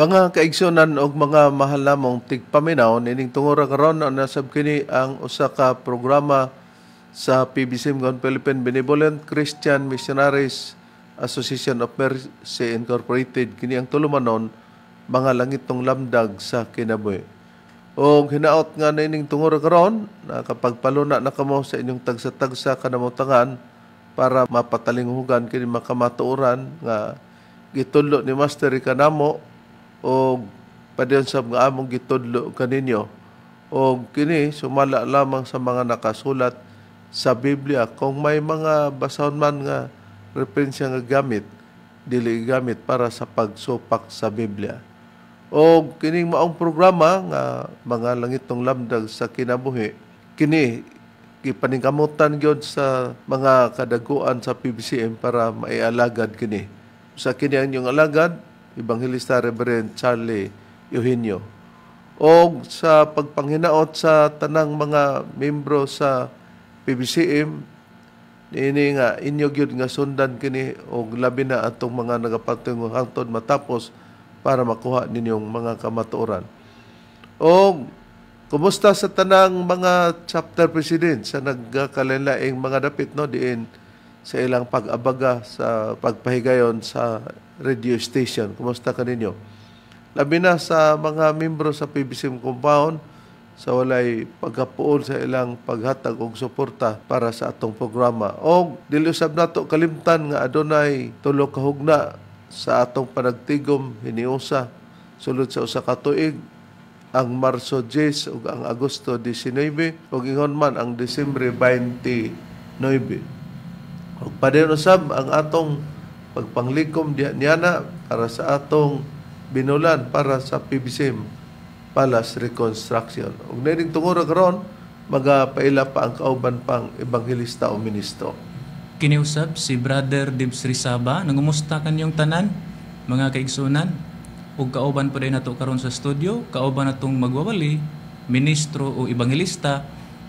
Mga kaigsunan og mga mahal namong tigpaminaw nining tungura karon ang nasab kini ang usa ka programa sa PBC Philippine Benevolent Christian Missionaries Association of Mercy Incorporated. Kini ang tulumanon mga langitong lamdag sa kinabuhi. Og hinaot nga nining tungura karon na kapag paluna na kamo sa inyong tagsa-tagsa kanamutangan para mapatalinghugan kini makamatuoran nga gitudlo ni Master kanamo o padayon sa mga among gitudlo kaninyo o kini sumala lamang sa mga nakasulat sa Biblia. Kung may mga basahon man nga referensya nga gamit, dili gamit para sa pagsupak sa Biblia. O kining maong programa nga mga langitong lamdag sa kinabuhi, kini gipaningkamutan gyud sa mga kadaguan sa PBCM para maialagad kini. Sa kini ang inyong alagad, Evangelista Reverend Charlie Eugenio. O sa pagpanghinaot sa tanang mga membro sa PBCM, ini nga inyo gyud nga sundan kini og labi na atong mga nagapatungong hangtod matapos para makuha ninyong mga kamatuoran. O kumusta sa tanang mga chapter president sa nagkalain-laing mga dapit no diin sa ilang pag-abaga sa pagpahigayon sa radio station. Kumusta ka ninyo? Labi na sa mga membro sa PBCM compound sa walay pagkapuon sa ilang paghatag og suporta para sa atong programa. O dili usab nato kalimtan nga adunay tulo ka hugna sa atong panagtigom hiniusa sulod sa usa ka tuig, ang Marso 10 ug ang Agosto 19 ug ingon man ang Disyembre 29. Ug padayon usab ang atong pagpanglikom niyana para sa atong binulan para sa PBCM Palace Reconstruction. Ug nining tungura karon magapaila pa ang kauban pang ebanghelista o ministro. Kiniusab si Brother Dibs Rizaba, nangumusta kanyong tanan, mga kaigsunan, ug kauban pa din nato karon sa studio, kauban natong magwawali, ministro o ebanghelista,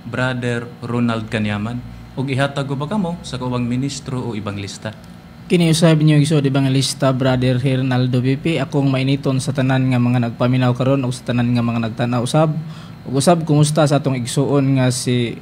Brother Ronald Kanyaman. Ug ihatag ko pa kamo sa kaubang ministro o ebanghelista. Kiniusab niyo isod ebangelista Brother Hernaldo BP, akong mainiton sa tanan nga mga nagpaminaw karon ug sa tanan nga mga nagtanaw usab. Ug usab kumusta sa atong igsuon nga si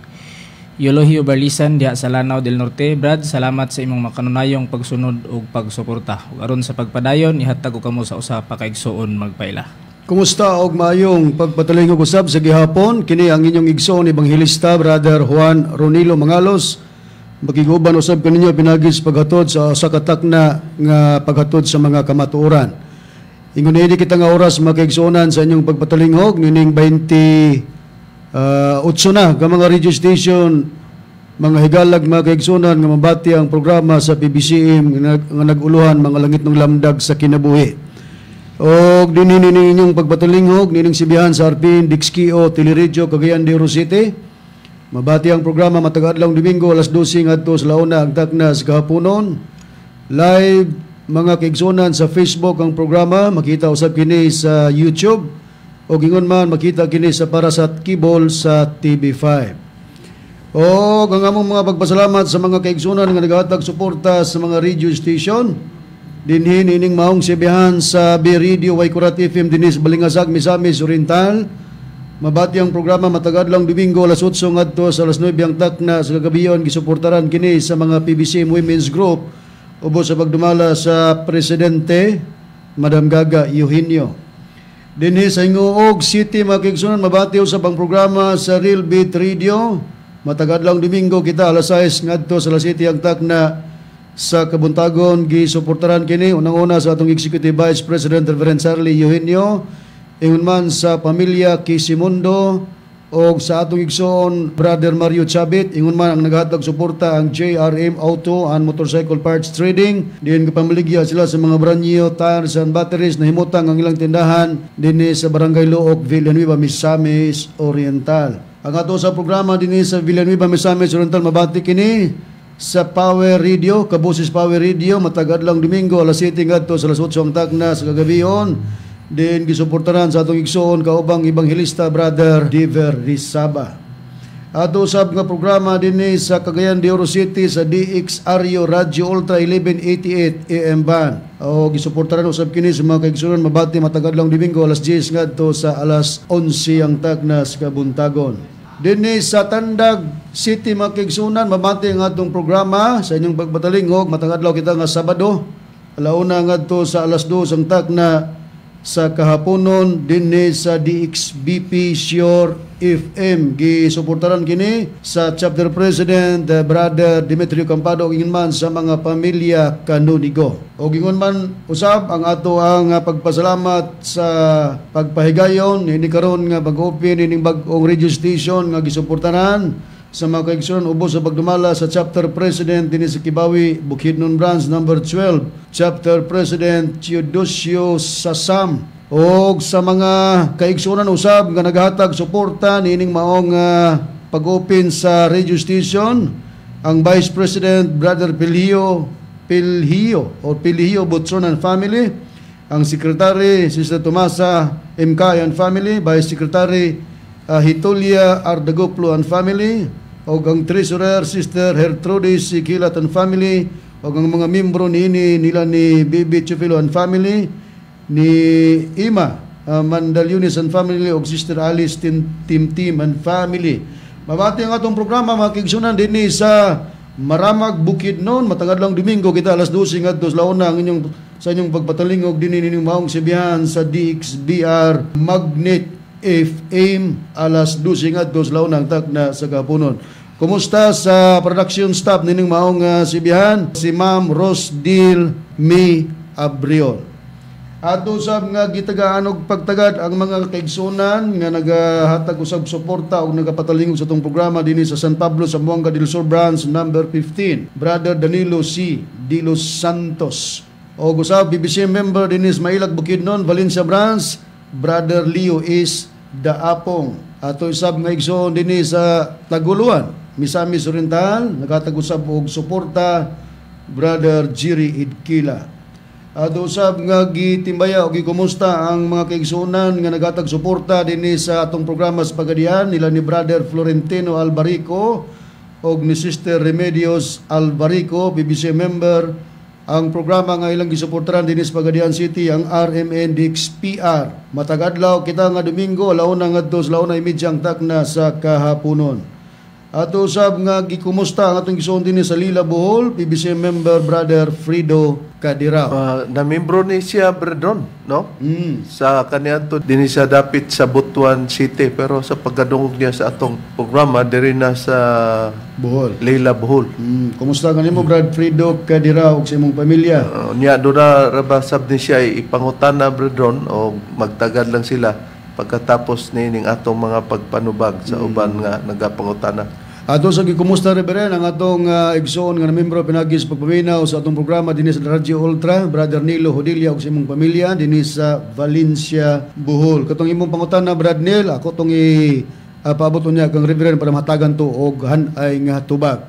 Eulogio Barlisan diha sa Lanao del Norte. Brad, salamat sa imong makanunayong pagsunod ug pagsuporta. Ug aron sa pagpadayon ihatag ko kamo sa usa pa ka igsuon magpaila. Kumusta og maayong pagpatalingog usab sa gihapon. Kini ang inyong igsoon ebangelista Brother Juan Ronilo Mangalos. Makiguban usab kaninyo pinagis paghatod sa sakatakna nga paghatod sa mga kamatuoran. Ingon ini kita nga oras makaigsuonan sa inyong pagpatalinghog nining 28 na ka mga radio station, mga higalag mga kaigsuonan nga mabati ang programa sa PBCM nga naguluhan mga langit ng lamdag sa kinabuhi. Og dinhi nining pagpatalinghog nining sibihan sa Arpin Dixkio Teleradyo Cagayan de Oro City. Mabati ang programa matag adlawng Domingo alas 12 ngadto sa launa ang takna sa kahaponon. Live mga kaigsuonan sa Facebook ang programa, makita usab kini sa YouTube o gingon man makita kini sa Parasat Kibol sa TV5. O ang among mga pagpasalamat sa mga kaigsuonan nga nagahatag suporta sa mga radio station. Dinhi nining maong sibihan sa B Radio Waikurat FM dinis Balingasag, Misamis Oriental. Mabati ang programa matagadlang Domingo alas 8 ngadto sa alas 9 ang takna sa kagabiyon gisuportaran kini sa mga PBCM Women's Group ubos sa pagdumala sa presidente Madam Gaga Eugenio. Dinhi sa Hingoog City mga kaigsuonan mabati usab ang programa sa Real Beat Radio matagadlang Domingo kita alas 6 ngadto sa alas 7 ang takna sa Kabuntagon gisuportaran kini unang-una sa atong Executive Vice President Reverend Charlie Eugenio. Ingon man sa pamilya Kisimundo o sa atong igsoon Brother Mario Chabit, ingon man ang naghatag suporta ang JRM Auto and Motorcycle Parts Trading. Diin kapamiligya sila sa mga brand new tires and batteries na himutang ang ilang tindahan dinhi sa Barangay Luok, Villanueva, Misamis Oriental. Ang ato sa programa dinhi sa Villanueva, Misamis Oriental mabati kini sa Power Radio, Kabusis Power Radio matag adlawng Domingo alas 7 ngadto sa alas 8 ang takna sa kagabion. Din gisuportaran sa atong igsoon kaubang ebanghelista Brother Diver Rizaba. Ato usab nga programa dinhi sa Cagayan de Oro City sa DXRU Radio Ultra 1188 AM band. O gisuportaran usab kini sa mga kaigsunan mabati matagad lang Domingo alas 10 ngadto sa alas 11 ang tagna sa kabuntagon. Dinhi sa Tandag City mga kaigsunan mabati ang atong programa sa inyong pagbatalingog matagadlaw kita nga Sabado. Alauna ngadto sa alas 2 ang tagna sa kahaponon dinhi sa DXBP Shore FM gisuportaran kini sa chapter president Brother Demetrio Campado ug man sa mga pamilya kanunigo. Og ingon man usab ang ato ang pagpasalamat sa pagpahigayon ini karon nga pag-open ining bag-ong radio station nga gisuportaran sa mga kaigsunan ubos sa pagdumala sa chapter president dinhi sa Kibawi Bukidnon branch number 12 chapter president Teodosio Sasam og sa mga kaigsunan usab nga naghatag suporta niining maong pag-open sa radio station ang vice president Brother Pilhio Butson and family, ang secretary Sister Tomasa MK and family, vice secretary Hitulia Ardagoplo and family, o ang treasurer Sister Hertrudis Sikilat and family, o ang mga membro nila ni Bibi Chufilo and family, ni Ima Mandalunis and family, o Sister Alice Tim and family. Mabati ang atong programa mga kaigsunan dinhi sa Maramag Bukidnon matagad lang Domingo kita alas 12 ngadto sa launa ang sa inyong pagpatalingog dinhi nining maong sibihan sa DXBR Magnet FM alas 12 ngadto sa launa ang tagna sa kapunon. Kumusta sa production staff nining maong sibihan? Si Ma'am Rosdil May Abriol. Ato usab nga gitagaan og pagtagad ang mga kaigsunan nga nagahatag usab suporta og nagapatalingog sa itong programa dinhi sa San Pablo, Zamboanga del Sur branch number 15. Brother Danilo C. De Los Santos. Og usab BBC member dinhi sa Mailag Bukidnon, Valencia branch, Brother Leo is Daapong. Ato usab nga igsoon dinhi sa Taguluan, Misamis Oriental, naghatag usab og suporta Brother Jerry Idkila. Ato usab nga gitimbaya o gikumusta ang mga kaigsunan nga naghatag suporta dinhi sa atong programa sa Pagadian nila ni Brother Florentino Albarico og ni Sister Remedios Albarico, BBC member. Ang programa nga ilang gisuportaran dinhi sa Pagadian City ang RMN DXPR. Matagadlaw kita nga Domingo launa ngadto sa launa imidya ang takna sa kahaponon. Ato usab nga gikumusta ang atong gisuon dinhi sa Lila Bohol, PBC member Brother Frido Cadirao. Na-membro ni siya Bredon, no? Sa kaniadto dinhi siya dapit sa Butuan City pero sa pagkadungog niya sa atong programa diri na sa Bohol. Lila Bohol. Kumusta kanimo Brad Frido Cadirao ug sa imong pamilya? Niya do na rabasab ni siya ipangutana Bredon o magtagad lang sila pagkatapos nining atong mga pagpanubag sa uban nga nagapangutana. Ato sa gikumusta Reverend ang atong igsoon nga membro pinagis pagpaminaw sa atong programa dinhi sa Radio Ultra, Brother Nilo Hodilia ug sa imong pamilya dinhi sa Valencia, Bohol. Katong imong pangutana Brad Nil, ako tong paabot niya kang Reverend para matagan to og hanay nga tubag.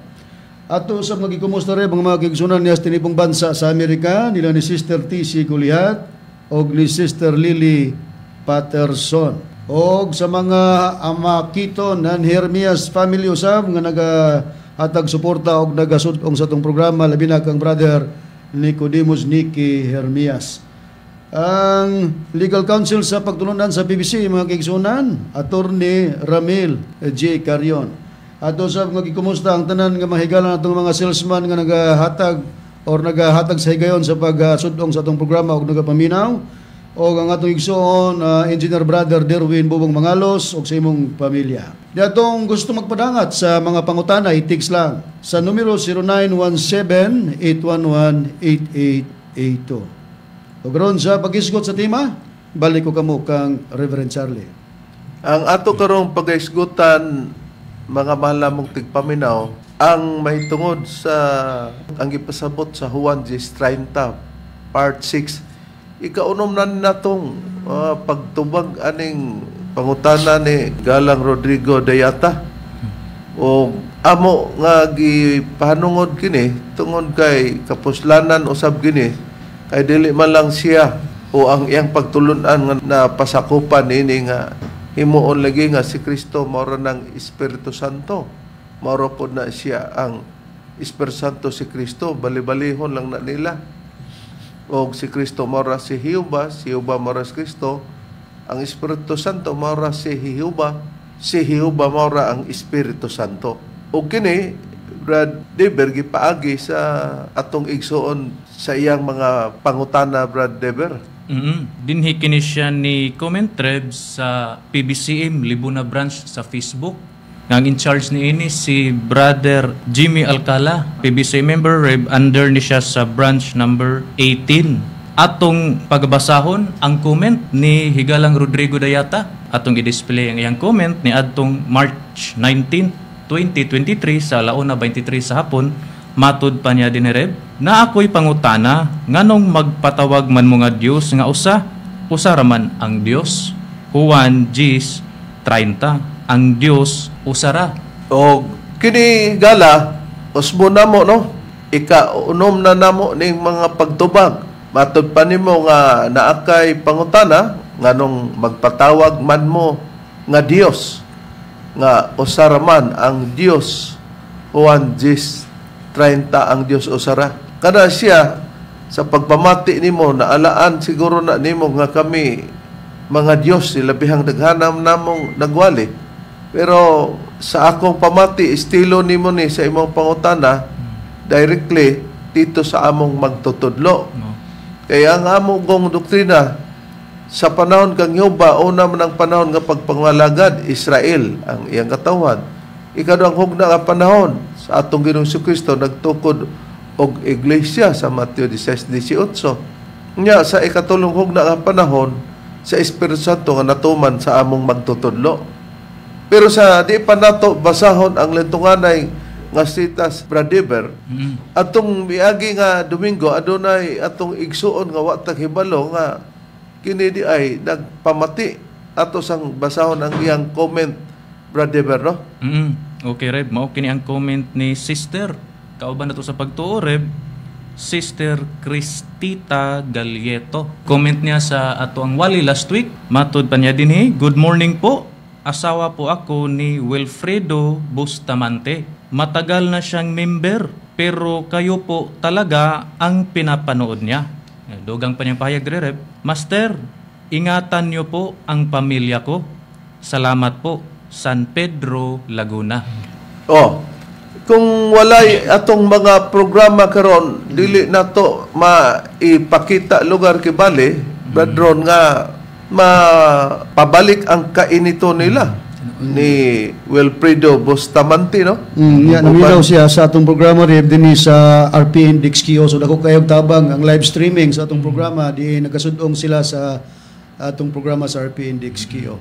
Ato sa mga gikumusta rin mga kaigsunan niya sa tinipong bansa sa Amerika nila ni Sister TC Guliat og ni Sister Lily Patterson og sa mga Amakiton and Hermias family usab nga nagahatag suporta og nagasudong sa atong programa labi na kang Brother Nicodemus Nicky Hermias. Ang legal counsel sa pagtulunan sa PBC mga kaigsunan Attorney Ramil J. Carion. Ato usab nga gikumusta ang tanan nga mahigalan atong mga salesman nga nagahatag sa higayon sa pagsudong sa atong programa og nagapaminaw. O ang atong igsoon, Engineer Brother Derwin Bubong Mangalos o sa imong pamilya. Di atong gusto magpadangat sa mga pangutana, i-text lang sa numero 0917-811-8882. O karon sa pag-isgot sa tema, balik ko kamo kang Reverend Charlie. Ang ato karong pag-isgutan, mga mahal namong tigpaminaw, ang mahitungod sa ang ipasabot sa Juan 10:30 part 6. Ikaunom na natong pagtubag aning pangutana ni Galang Rodrigo Dayata. O amo nga gipahanungod kini tungod kay kapuslanan usab kini kay dili man lang siya o ang iyang pagtulunan nga napasakupan ini nga himuon lagi nga si Kristo mao ng Espiritu Santo. Mao po na siya ang Espiritu Santo si Kristo, bali-balihon lang na nila. O si Kristo mao si Jehovah mao si Kristo, ang Espiritu Santo mao si Jehovah mao ang Espiritu Santo. O kini Brad Deber gipaagi sa atong igsuon sa iyang mga pangutana, Brad Deber. Dinhi kini siya ni comment thread sa PBCM Libuna branch sa Facebook. Ang in charge ni ini si Brother Jimmy Alcala, PBCM member, Reb, under ni siya sa branch number 18. Atong pagbasahon ang comment ni Higalang Rodrigo Dayata. Atong i-display ang iyang comment ni adtong March 19, 2023 sa 1:23 sa hapon. Matud pa niya din, Reb, na ako'y pangutana nganong magpatawag man mga Dios nga usa raman ang Dios. Juan 10:30, ang Dios usara. O kini gala usmo namo no, ikaunom na namo ning mga pagtubag. Matud pa nimo nga naakay pangutana nganong magpatawag man mo nga Dios, nga usara man ang Dios. Juan 10:30, ang Dios usara. Kada siya sa pagpamati nimo, naalaan siguro na nimo nga kami mga Dios, labihang daghanam namong nagwali. Pero sa akong pamati, estilo nimo ni sa imong pangutana directly dito sa among magtutudlo. Kaya ang among doktrina sa panahon kang Yoba, una man ang panahon nga pagpangalagad, Israel ang iyang katawan. Ikaduhang hugna nga panahon sa atong Ginoong Kristo nagtukod og iglesia sa Mateo 16:18. Nya sa ikatulong hugna nga panahon sa Espiritu Santo nga natuman sa among magtutudlo. Pero sa di pa nato basahon ang lentunganay nga sitas, Bradiber, atong miagi nga Domingo adunay atong igsuon nga wa hibalo nga kini di ay nagpamati ato sang basahon ang iyang comment, Bradiber, no? Okay, Reb, mao kini ang comment ni Sister. Kauban nato sa pagtuo, Reb, Sister Cristita Galieto. Comment niya sa ato ang wali last week. Matud pa niya dinhi, good morning po. Asawa po ako ni Wilfredo Bustamante. Matagal na siyang member, pero kayo po talaga ang pinapanood niya. Dugang pa niyang pahayag, Reb. Master, ingatan niyo po ang pamilya ko. Salamat po. San Pedro, Laguna. Kung walay atong mga programa karon, dili nato maipakita lugar kibali, Badron nga mapabalik ang kainito nila ni Wilfredo Bustamante, no? Yan, naminaw siya sa atong programa rin din sa RP Index Kio. So dako kayog tabang ang live streaming sa atong programa, di nagasudong sila sa atong programa sa RP Index Kio.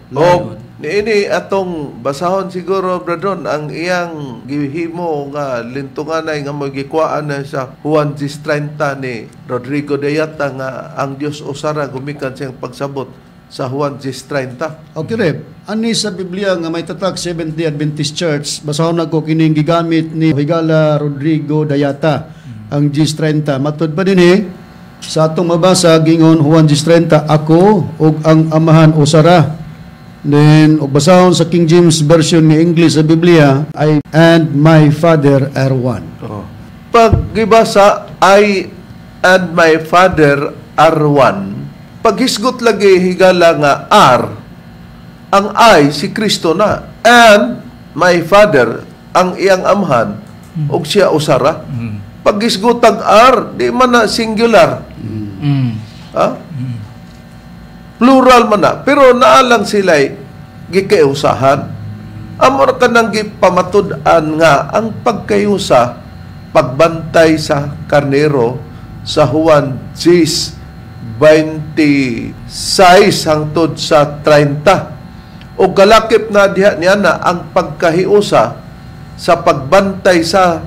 Ini atong basahon siguro, Bradron, ang iyang gihimo nga lintunganay nga magikuan na sa Juan 10:30 ni Rodrigo Dayata nga ang Dios usara gumikan siyang pagsabot sa Juan 10:30. Okay, Reb. Ani sa Biblia nga may tatak Seventh-day Adventist Church, basahon ako kining gigamit ni Higala Rodrigo Dayata, ang 10:30. Matud pa din sa atong mabasa gingon Juan 10:30, ako ug ang amahan usara. Then ug basahon sa King James version ni English sa Biblia ay and my Father are one. Pag gibasa I and my Father are one, paghisgot lagi higala nga R, ang I si Kristo na, and my Father ang iyang amhan ug siya usara. Paghisgotag R, di man na singular. Plural man na, pero naalang sila'y gikaiusahan. Amor ka nang gipamatud-an nga ang pagkayusa, pagbantay sa karnero sa Juan 10:26 hangtod sa 30. O galakip na diha niya na ang pagkahiusa sa pagbantay sa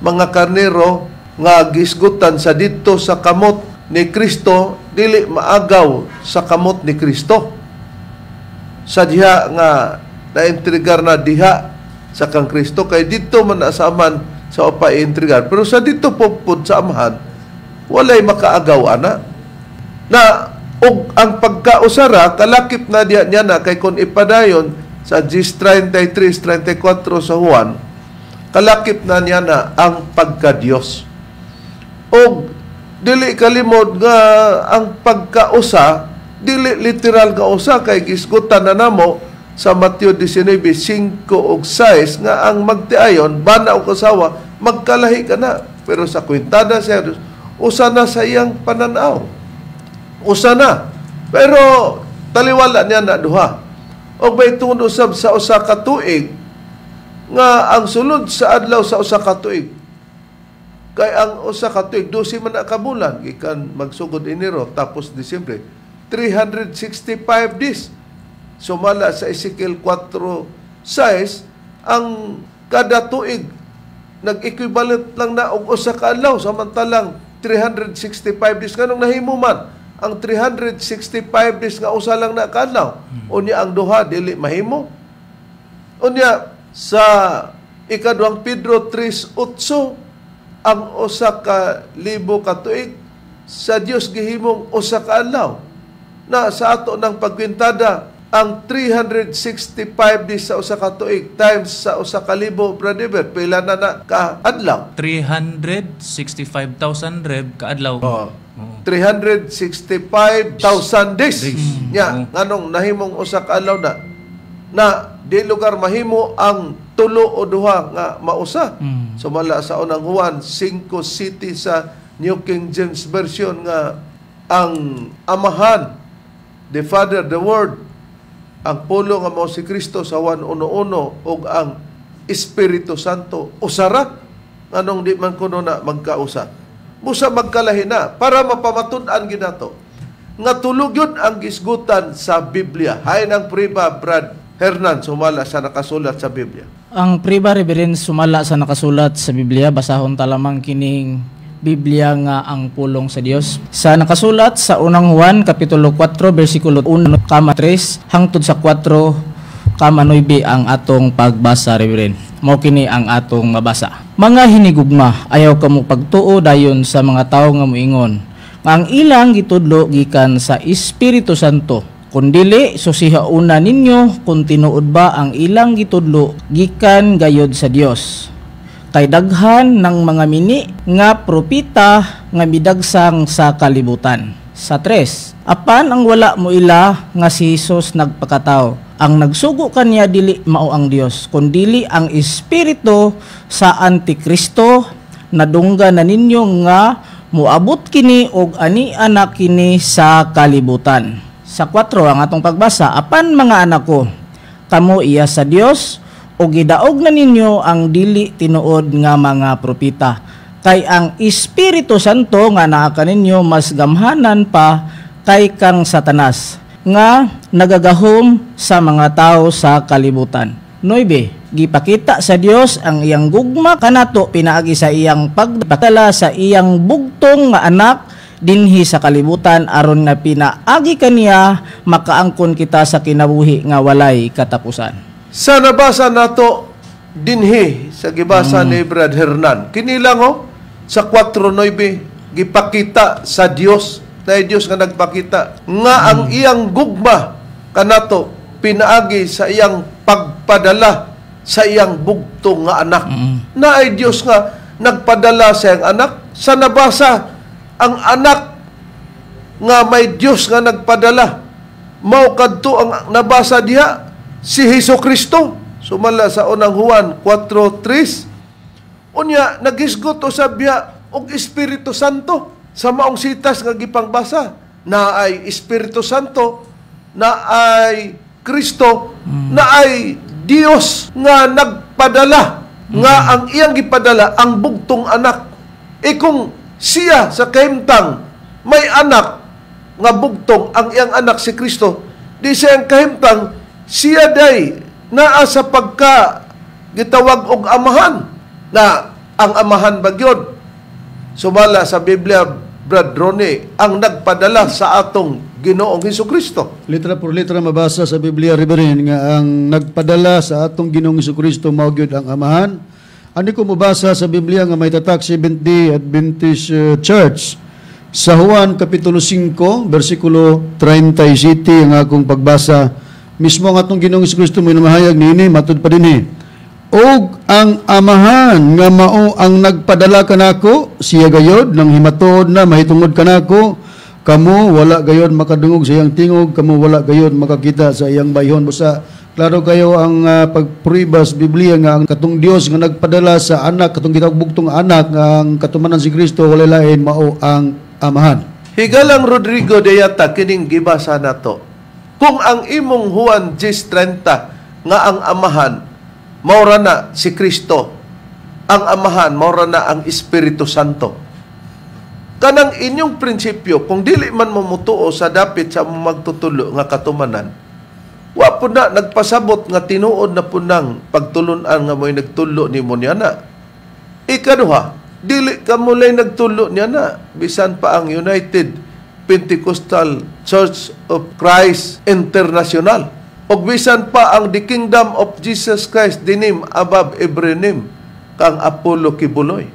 mga karnero nga gisgutan sa dito sa kamot ni Kristo, dili maagaw sa kamot ni Kristo. Sa diha nga naintrigar na diha sa kang Kristo, kay dito man asaman sa upa-intrigar. Pero sa dito po sa amahan, walay makaagaw ana. Na ug ang pagkausara kalakip na diya niya na kay kun ipadayon sa Gs 33-34 sa Juan, kalakip na niya na ang pagka-Dios. O dili kalimod nga ang pagkausa, dili literal nga usa, kay gisgutan na namo sa Mateo 19:5 ug 6 nga ang magtiayon, bana o kasawa, magkalahi ka na. Pero sa kwintada siya, usa na sa iyang pananaw. Usa na. Pero taliwala niya na duha. O may tungod usab sa usa ka tuig, nga ang sulod sa adlaw sa usa ka tuig, kay ang usa ka tuig 12 man na ka bulan gikan magsugod Enero tapos Disyembre, 365 days. Sumala sa Ezekiel 4:6, ang kada tuig nag-equivalent lang na og usa ka adlaw, samantalang 365 days kanang nahimo man ang 365 days nga usa lang na ka adlaw. Unya ang duha dili mahimo. Unya sa ikaduhang Pedro 3:8, ang usa ka libo ka tuig sa Dios gihimong usa ka adlaw. Na sa ato ng pagkwintada, ang 365 days sa usa ka tuig times sa usa ka libo, Brother Bert, pila na ka adlaw? 365,000 reb ka adlaw. 365,000 days. Nya, nganong nahimong usa ka adlaw na di lugar mahimo ang tulo o duha nga mausa. Sumala sa unang Juan 5:7 sa New King James Version nga ang Amahan, the Father, the Word, ang pulo nga mao si Kristo sa Juan 1:1 ug ang Espiritu Santo usara, anong di man kuno na magkausa. Busa magkalahi na para mapamatud-an ginato nga tulog yun ang gisgutan sa Biblia. Hay nang priba, Brad Hernan, sumala sa nakasulat sa Biblia. Ang priba, Reverend, sumala sa nakasulat sa Biblia, basahon ta lamang kining Biblia nga ang pulong sa Dios. Sa nakasulat sa unang Juan kapitulo 4 bersikulo 1-3 hangtod sa 4-9 ang atong pagbasa, Reverend. Mao kini ang atong mabasa. Mga hinigugma, ayaw kamo pagtuo dayon sa mga tawo nga moingon nga ang ilang gitudlo gikan sa Espiritu Santo. Kundili susihauna ninyo kung tinuod ba ang ilang gitudlo gikan gayod sa Dios. Kay daghan ng mga mini nga propita nga midagsang sa kalibutan. Sa 3, apan ang wala mo ila nga si Jesus nagpakatao. Ang nagsugo kaniya dili mao ang Dios, kundili ang espiritu sa Antikristo, nadungga na ninyo nga muabot kini og ani anak kini sa kalibutan. Sa 4 ang atong pagbasa, apan mga anak ko, kamo iya sa Dios o gidaog na ninyo ang dili tinuod nga mga propita. Kay ang Espiritu Santo nga naa kaninyo mas gamhanan pa kay kang Satanas nga nagagahom sa mga tao sa kalibutan. 9, gipakita sa Dios ang iyang gugma kanato pinaagi sa iyang pagpatala sa iyang bugtong nga anak dinhi sa kalibutan aron nga pinaagi kaniya makaangkon kita sa kinabuhi nga walay katapusan. Sa nabasa nato dinhi sa gibasa ni Brad Hernan, kini lang sa 4:9 gipakita sa Dios, na Dios nga nagpakita nga ang iyang gugma kanato pinaagi sa iyang pagpadala sa iyang bugtong nga anak. Na ay Dios nga nagpadala sa iyang anak. Sa nabasa ang anak nga may Dios nga nagpadala, mao kadto ang nabasa diha si Hesukristo. Sumala sa unang Juan 4:3, unya nagisgot usab biya og Espiritu Santo sa maong sitas nga gipangbasa, na ay Espiritu Santo, na ay Kristo, na ay Dios nga nagpadala, nga ang iyang gipadala ang bugtong anak. Kung siya sa kahimtang may anak nga bugtong, ang iyang anak si Kristo, di siya ang kahimtang siya day naa sa pagka gitawag og amahan, na ang amahan bagyod sumala sa Biblia, Brad Ronnie, ang nagpadala sa atong Ginoong Hesukristo. Litra por litra mabasa sa Biblia, Reverend, nga ang nagpadala sa atong Ginoong Hesukristo mao gyud ang amahan. Ani ko mabasa sa Biblia nga may tatak Seventh-day Adventist Church Sa Juan Kapitulo 5, versikulo 37 ang akong pagbasa. Mismo ang atong Ginoong Kristo may namahayag niini, matud pa dinhi. Og ang amahan nga mao ang nagpadala kanako, siya gayod nang himatuod na mahitungod kanako, kamo wala gayod makadungog sa iyang tingog, kamo wala gayod makakita sa iyang bayhon. Busa klaro kayo ang pagpruibas Biblia nga ang katong Dios nga nagpadala sa anak, katong gitagbugtong anak nga ang katumanan si Kristo wala lain mao ang amahan. Higalang Rodrigo de Yata kining gibasa nato. Kung ang imong Juan 10:30 nga ang amahan maura na si Kristo, ang amahan maura na ang Espiritu Santo. Kanang inyong prinsipyo, kung dili man mamutuo sa dapit sa magtutulo nga katumanan, wa po na nagpasabot nga tinuod na po ng pagtulunan nga mo'y nagtulo ni mo niya na. Ikaduha, dili ka mulay nagtulo niya na. Bisan pa ang United Pentecostal Church of Christ International. O bisan pa ang The Kingdom of Jesus Christ, the name above every name, kang Apollo Kibuloy.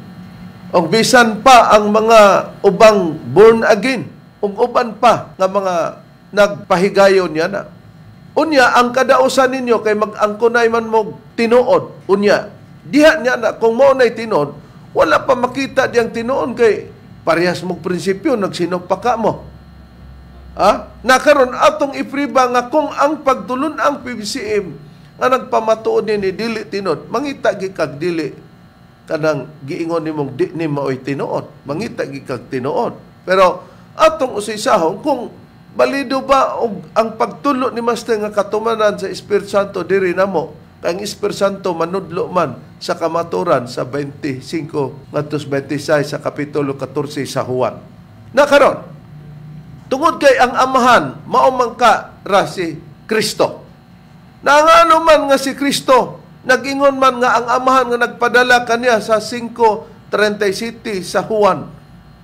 O bisan pa ang mga ubang born again, o uban pa nga mga nagpahigayon niya na. Unya, ang kadausan ninyo kay mag-angkunay man mo tinuod. Unya, diha niya na, kung mo na'y tinuod, wala pa makita diyang tinuod kay parehas mong prinsipyo, nagsinagpaka mo. Nakaroon atong ipriba nga kung ang pagtulon ang PBCM nga nagpamatuod ni dili tinuod, mangita gikag dili kanang giingon nimong di ni maoy tinuod, mangita gikag tinuod. Pero atong usisahon kung balido ba og ang pagtulo ni Master nga katumanan sa Espiritu Santo diri namo, kay ang Espiritu Santo manudlo man sa kamaturan sa 25 ngadto 26 sa kapitulo 14 sa Juan. Nakaroon tungod kay ang amahan mao man ka ra si Kristo. Nangano man nga si Kristo, nag-ingon man nga ang amahan nga nagpadala kaniya sa 5:37 sa Juan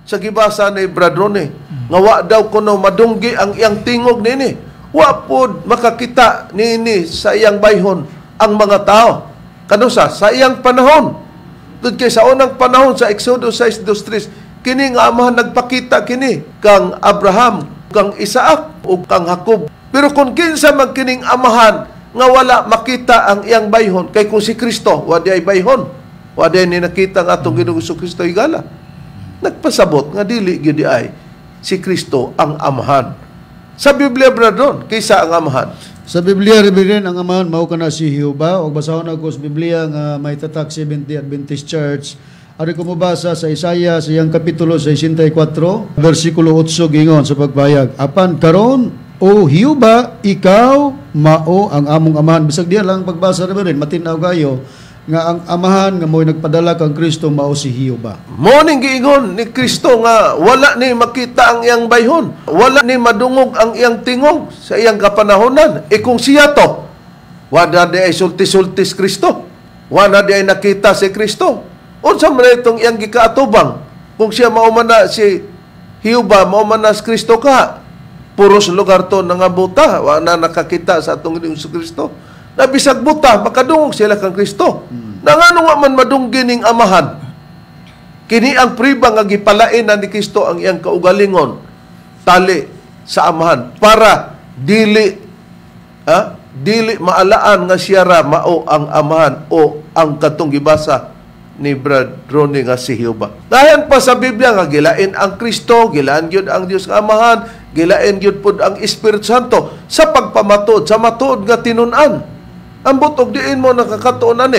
sa gibasa ni Bradrone nga wa daw kuno madunggi ang iyang tingog nini. Wa pud makakita nini sa iyang bayhon ang mga tao. Kanusa sa iyang panahon. Tud kay sa unang panahon sa Exodus 6:2-3 kini nga amahan nagpakita kini kang Abraham, kang Isaac o kang Jacob. Pero kung kinsa man kining amahan nga wala makita ang iyang bayhon, kay kung si Kristo wa di ay bayhon, wa di ni nakita ang atong Ginoong Kristo higala. Nagpasabot nga dili gyud ay si Kristo ang amahan. Sa Biblia bradon, kaysa ang amahan. Sa Biblia rin ang amahan mao kana si Jehova. Og basahon ako sa Biblia nga may tatak Seventh-day Adventist Church. Ari ko mabasa sa Isaiah sa iyang kapitulo 64, versikulo 8 gingon sa pagbayag. Apan karon, O Jehova, ikaw mao ang among amahan. Bisag diya lang pagbasa rin, matinaw kayo nga ang amahan nga mo'y nagpadala kang Kristo mao si Jehova. Mo ning giingon ni Kristo nga wala ni makita ang iyang bayhon, wala ni madungog ang iyang tingog sa iyang kapanahonan. Kung siya to, wala di ay sultis-sultis Kristo, wala di ay nakita si Kristo. Unsa man itong iyang gikaatubang? Kung siya maumana si Jehova, maumana si Kristo ka, puros lugar to nga buta, wala nakakita sa atong Ginoong Kristo. Nabisag buta, makadungog sila kang Kristo. Nangano nga man madunggi ning amahan. Kini ang priba nga gipalain na ni Kristo ang iyang kaugalingon tali sa amahan para dili maalaan nga siya ra mao ang amahan o ang katong gibasa ni Brad Ronnie nga si Jehova. Dahan pa sa Biblia nga gilain ang Kristo, gilaan gyud ang Dios nga amahan, gilain gyud pud ang Espiritu Santo sa pagpamatuod, sa matuod nga tinun-an. Ambot og diin mo nakakatuonan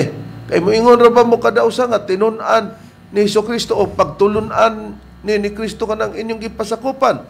kay mo ingon ra ba mo kada usa nga tinun-an ni Hesukristo o pagtulun-an ni Kristo kanang inyong gipasakupan.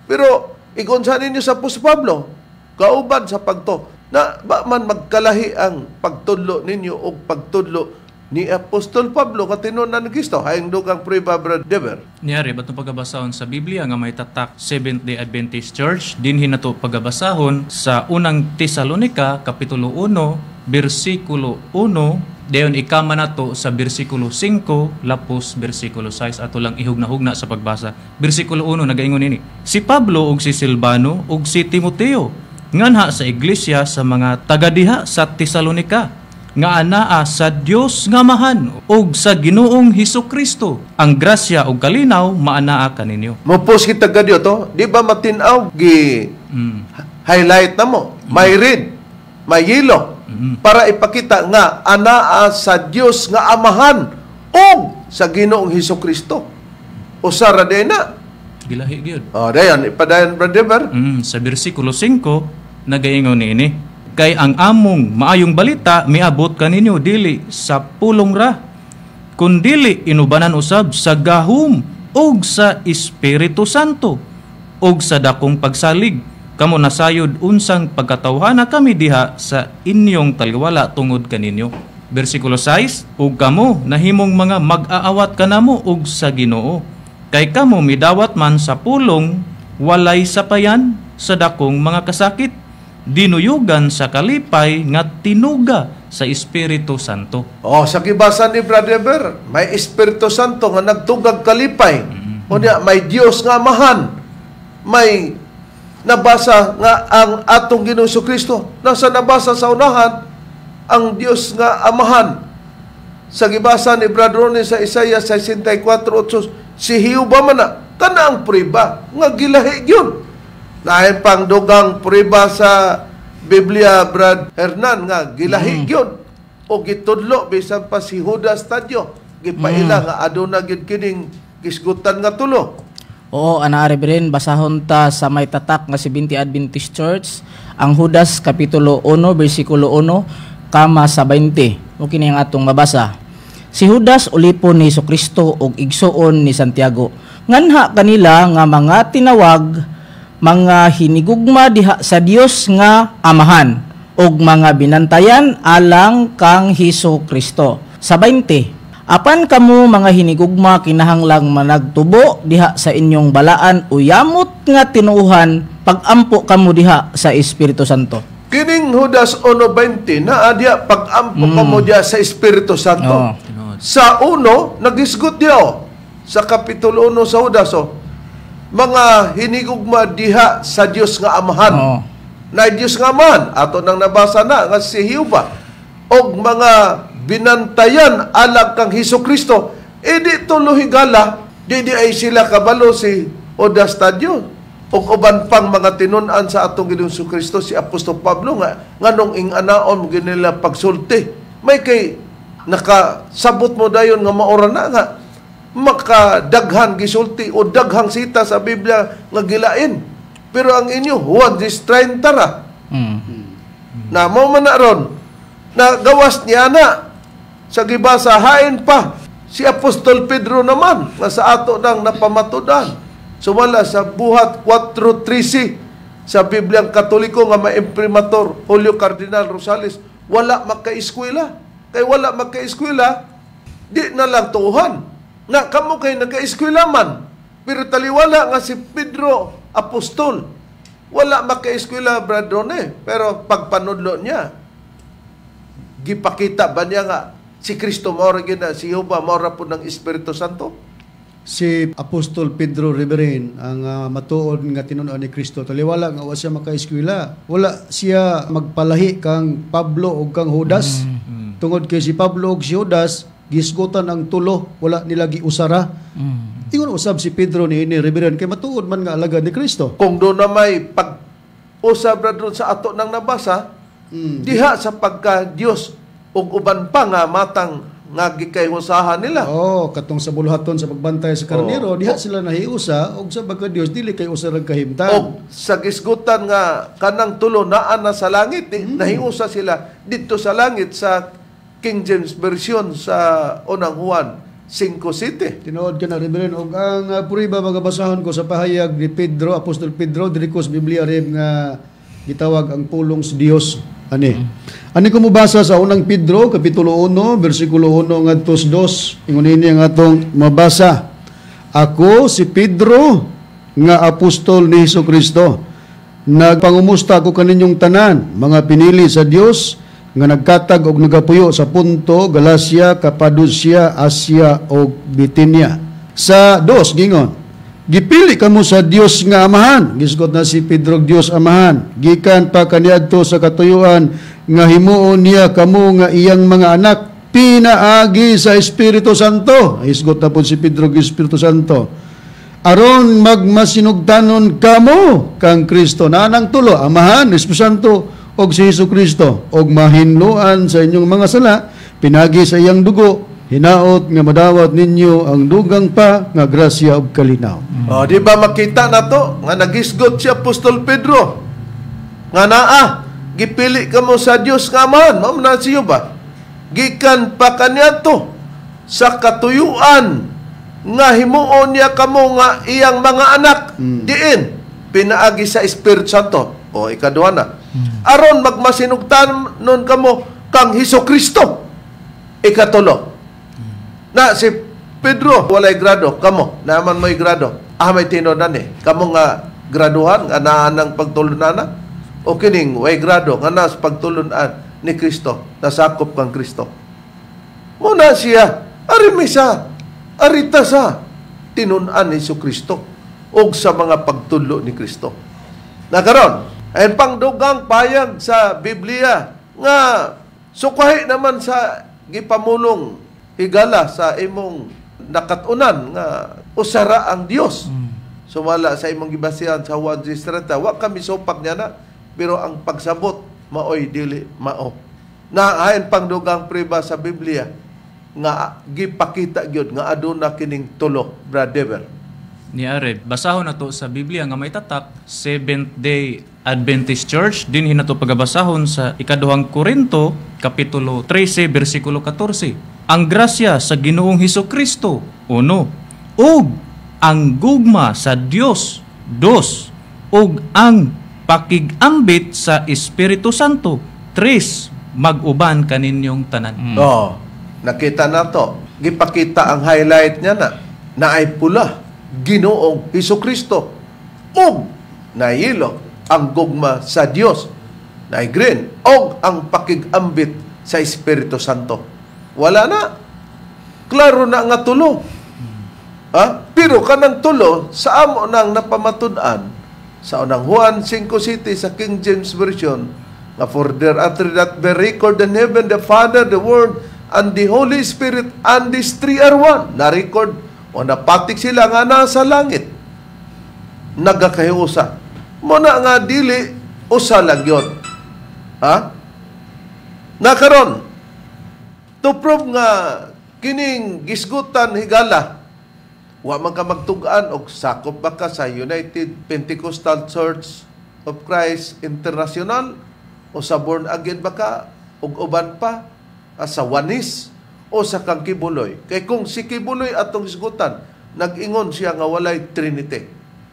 Pero igonsa ninyo sa Apostol Pablo, kauban sa pagto na ba man magkalahi ang pagtudlo ninyo o pagtudlo ni Apostol Pablo katinunan ni Kristo. Hayang dugang prueba, Brad Dever. Niyari, ba't pagabasahon sa Biblia nga may tatak Seventh-day Adventist Church, dinhin na to pagabasahon sa unang Tesalonica, Kapitulo 1, versikulo 1, dayon ikama na to sa versikulo 5, lapos versikulo 6, ato lang ihugna-hugna sa pagbasa. Versikulo 1, nagaingon ini, si Pablo ug si Silvano ug si Timoteo, nganha sa iglesia sa mga tagadiha sa Tesalonica, nga anaa sa Dios nga Amahan ug sa Ginoong Hesukristo. Ang grasya ug kalinaw maanaa kaninyo. Mupos kita gadyo to, di ba matinaw gi highlight na mo, may red, may yellow, para ipakita nga anaa sa Dios nga Amahan ug sa Ginoong Hesukristo. Usara din na. Gilahi gyud. Dayan, ipadayan, Brother Ber. Sa bersikulo 5 nagaingon niini, kay ang among maayong balita miabot kaninyo dili sa pulong ra, kundili inubanan usab sa gahom ug sa Espiritu Santo ug sa dakong pagsalig. Kamo nasayod unsang pagkatawhana kami diha sa inyong taliwala tungod kaninyo. Bersikulo 6, ug kamo nahimong mga mag-aawat kanamo ug sa Ginoo, kay kamo midawat man sa pulong walay sapayan sa dakong mga kasakit, dinuyugan sa kalipay nga tinuga sa Espiritu Santo. Sa kibasa ni Brother Ber, may Espiritu Santo nga nagtugag kalipay. Unya may Dios nga Amahan. May nabasa nga ang atong Ginoong Kristo. Nasa nabasa sa unahan ang Dios nga Amahan. Sa gibasa ni Brother Ronnie sa Isaiah 64:8, si Hiuba man na kana ang prueba nga gilahi gyud. Lain pang dugang prueba sa Biblia, Brad Hernan, nga gilahi gyud o gitudlo bisan pa si Judas Tadyo gipaila nga aduna gyud kining gisgutan nga tulo. Oo, anaari rin basahon ta sa may tatak nga si Binti Adventist Church ang Judas kapitulo 1 bersikulo 1 kama sa 20. O kini ang atong mabasa. Si Judas ulipon ni Jesucristo ug igsuon ni Santiago. Nganha kanila nga mga tinawag, mga hinigugma diha sa Dios nga Amahan ug mga binantayan alang kang Jesucristo. Sa 20, apan kamo mga hinigugma kinahanglang managtubo diha sa inyong balaan o yamot nga tinuuhan pag-ampo kamo diha sa Espiritu Santo. Kining Judas 1:20 na adya pag-ampo kamo diha sa Espiritu Santo. Sa 1 nagisgot diha sa kapitulo 1 sa Judas mga hinigugma diha sa Dios nga Amahan. Na Dios nga Amahan ato nang nabasa na nga si Hiuba og mga binantayan alang kang Hesukristo. Di tulo higala, di ay sila kabalo si Judas Tadyo ug uban pang mga tinun-an sa atong Ginoong Hesukristo si Apostol Pablo nga nganong ing anaon ginila pagsulti. May kay nakasabot mo dayon nga maura na nga makadaghan gisulti o daghang sita sa Biblia nga gilain. Pero ang inyo, Juan 10:30 ra. Na mo man na ron, na gawas niya na sa gibasa hain pa si Apostol Pedro naman nga sa ato nang napamatudan. Sumala sa buhat 4:13 sa Bibliang Katoliko nga maimprimator Julio Cardinal Rosales, wala magkaeskwela. Kay wala magkaeskwela, di na lang tuuhan. Na kamo kay nagka-eskwela man, pero taliwala nga si Pedro Apostol. Wala maka-eskwela, Brad Ronnie, pero pagpanudlo niya, gipakita ba niya nga si Kristo maura gina, si Jehovah maura po ng Espiritu Santo? Si Apostol Pedro Riberin ang matuod nga tinunan ni Kristo, taliwala nga wala siya maka-eskwela. Wala siya magpalahi kang Pablo o kang Judas. Tungod kay si Pablo o si Judas, gisgutan ang tulo, wala nila giusara. Ingon usab si Pedro ni Riberan kay matuod man nga alagad ni Kristo. Kung doon na may pag-usab na sa ato nang nabasa, diha sa pagka-Diyos ug uban pa nga matang nga gikayhusahan nila. Katong sa bulhaton sa pagbantay sa karnero, diha sila nahiusa ug sa pagka-Dios dili kay usa ra kahimtang. Og sa gisgutan nga kanang tulo naa na sa langit, nahiusa sila dito sa langit sa King James Version sa unang Juan 5:7. Tinuod ka na Reverend og ang puriba magabasahon ko sa pahayag ni Pedro, Apostol Pedro diri ko sa Biblia rin nga gitawag ang pulong sa Dios ani. Ani ko mobasa sa unang Pedro kapitulo 1 bersikulo 1 ngadto 2. Ingon ini ang atong mabasa. Ako si Pedro nga apostol ni Hesukristo. Nagpangumusta ko kaninyong tanan, mga pinili sa Dios nga nagkatag og nagapuyo sa Punto, Galacia, Cappadocia, Asia og Bitinia. Sa 2 gingon, Gipili kamo sa Dios nga Amahan. Gisgot na si Pedro Dios Amahan. Gikan pa kaniadto sa katuyuan nga himuon niya kamo nga iyang mga anak pinaagi sa Espiritu Santo. Isgot na po si Pedro Espiritu Santo. Aron magmasinugtanon kamo kang Kristo na nang tulo, Amahan, Espiritu Santo og si Hesus Kristo og mahinluan sa inyong mga sala pinagi sa iyang dugo. Hinaot nga madawat ninyo ang dugang pa nga grasya ug kalinaw. Di ba makita na to nga nagisgot si Apostol Pedro nga naa gipili kamo sa Dios nga Amahan, mao na siyo ba? Gikan pa kaniadto sa katuyuan nga himuon niya kamo nga iyang mga anak diin pinaagi sa Espiritu Santo. O ikaduha na. Aron magmasinugtanon kamo kang Hesus Kristo. Ikatulo. Na si Pedro walay grado, kamo naman may grado. May tinodan kamo nga graduhan nga naa ng pagtulunana o kining way grado nga nas pagtulunan ni Kristo, nasakop kang Kristo. Muna siya arimisa arita sa tinunan ni Hesus Kristo og sa mga pagtulo ni Kristo. Nakaron ay pangdugang payag sa Biblia nga sukahi naman sa gipamulong higala sa imong nakatunan nga usara ang Dios. Sumala sa imong gibasihan sa Juan 3:30, wa kami sopak niya na, pero ang pagsabot maoy dili mao. Na ayon pangdugang priba sa Biblia nga gipakita gyud nga aduna kining tulo, brother. Ni Areb, basahon na to sa Biblia nga may tatak, Seventh-day Adventist Church, din hinato pagabasahon sa ikaduhang Korinto, Kapitulo 13, versikulo 14. Ang grasya sa Ginoong Hesukristo, 1. Ug ang gugma sa Dios, 2. Ug ang pakigambit sa Espiritu Santo, 3. Mag-uban kaninyong tanan. Nakita na to. Gipakita ang highlight niya na ay pula, Ginoong Hesukristo. Ug na yellow, ang gugma sa Dios. Na ay green, ug ang pakigambit sa Espiritu Santo. Wala na. Klaro na nga tulo. Pero kanang tulo, sa amo nang napamatud-an, sa unang Juan 5:7 sa King James Version, nga for there after that be record in heaven, the Father, the Word, and the Holy Spirit, and these three are one. Na-record, o napatik sila nga nasa langit. Nagakahiusa. Muna nga dili, usa lang yun. Nakaron, to prove nga kining gisgutan higala wa man ka magtugaan og sakop ba ka sa United Pentecostal Church of Christ International o sa Born Again ba ka og uban pa sa Wanis o sa kang Kibuloy. Kay kung si Kibuloy atong gisgutan nag-ingon siya nga walay Trinity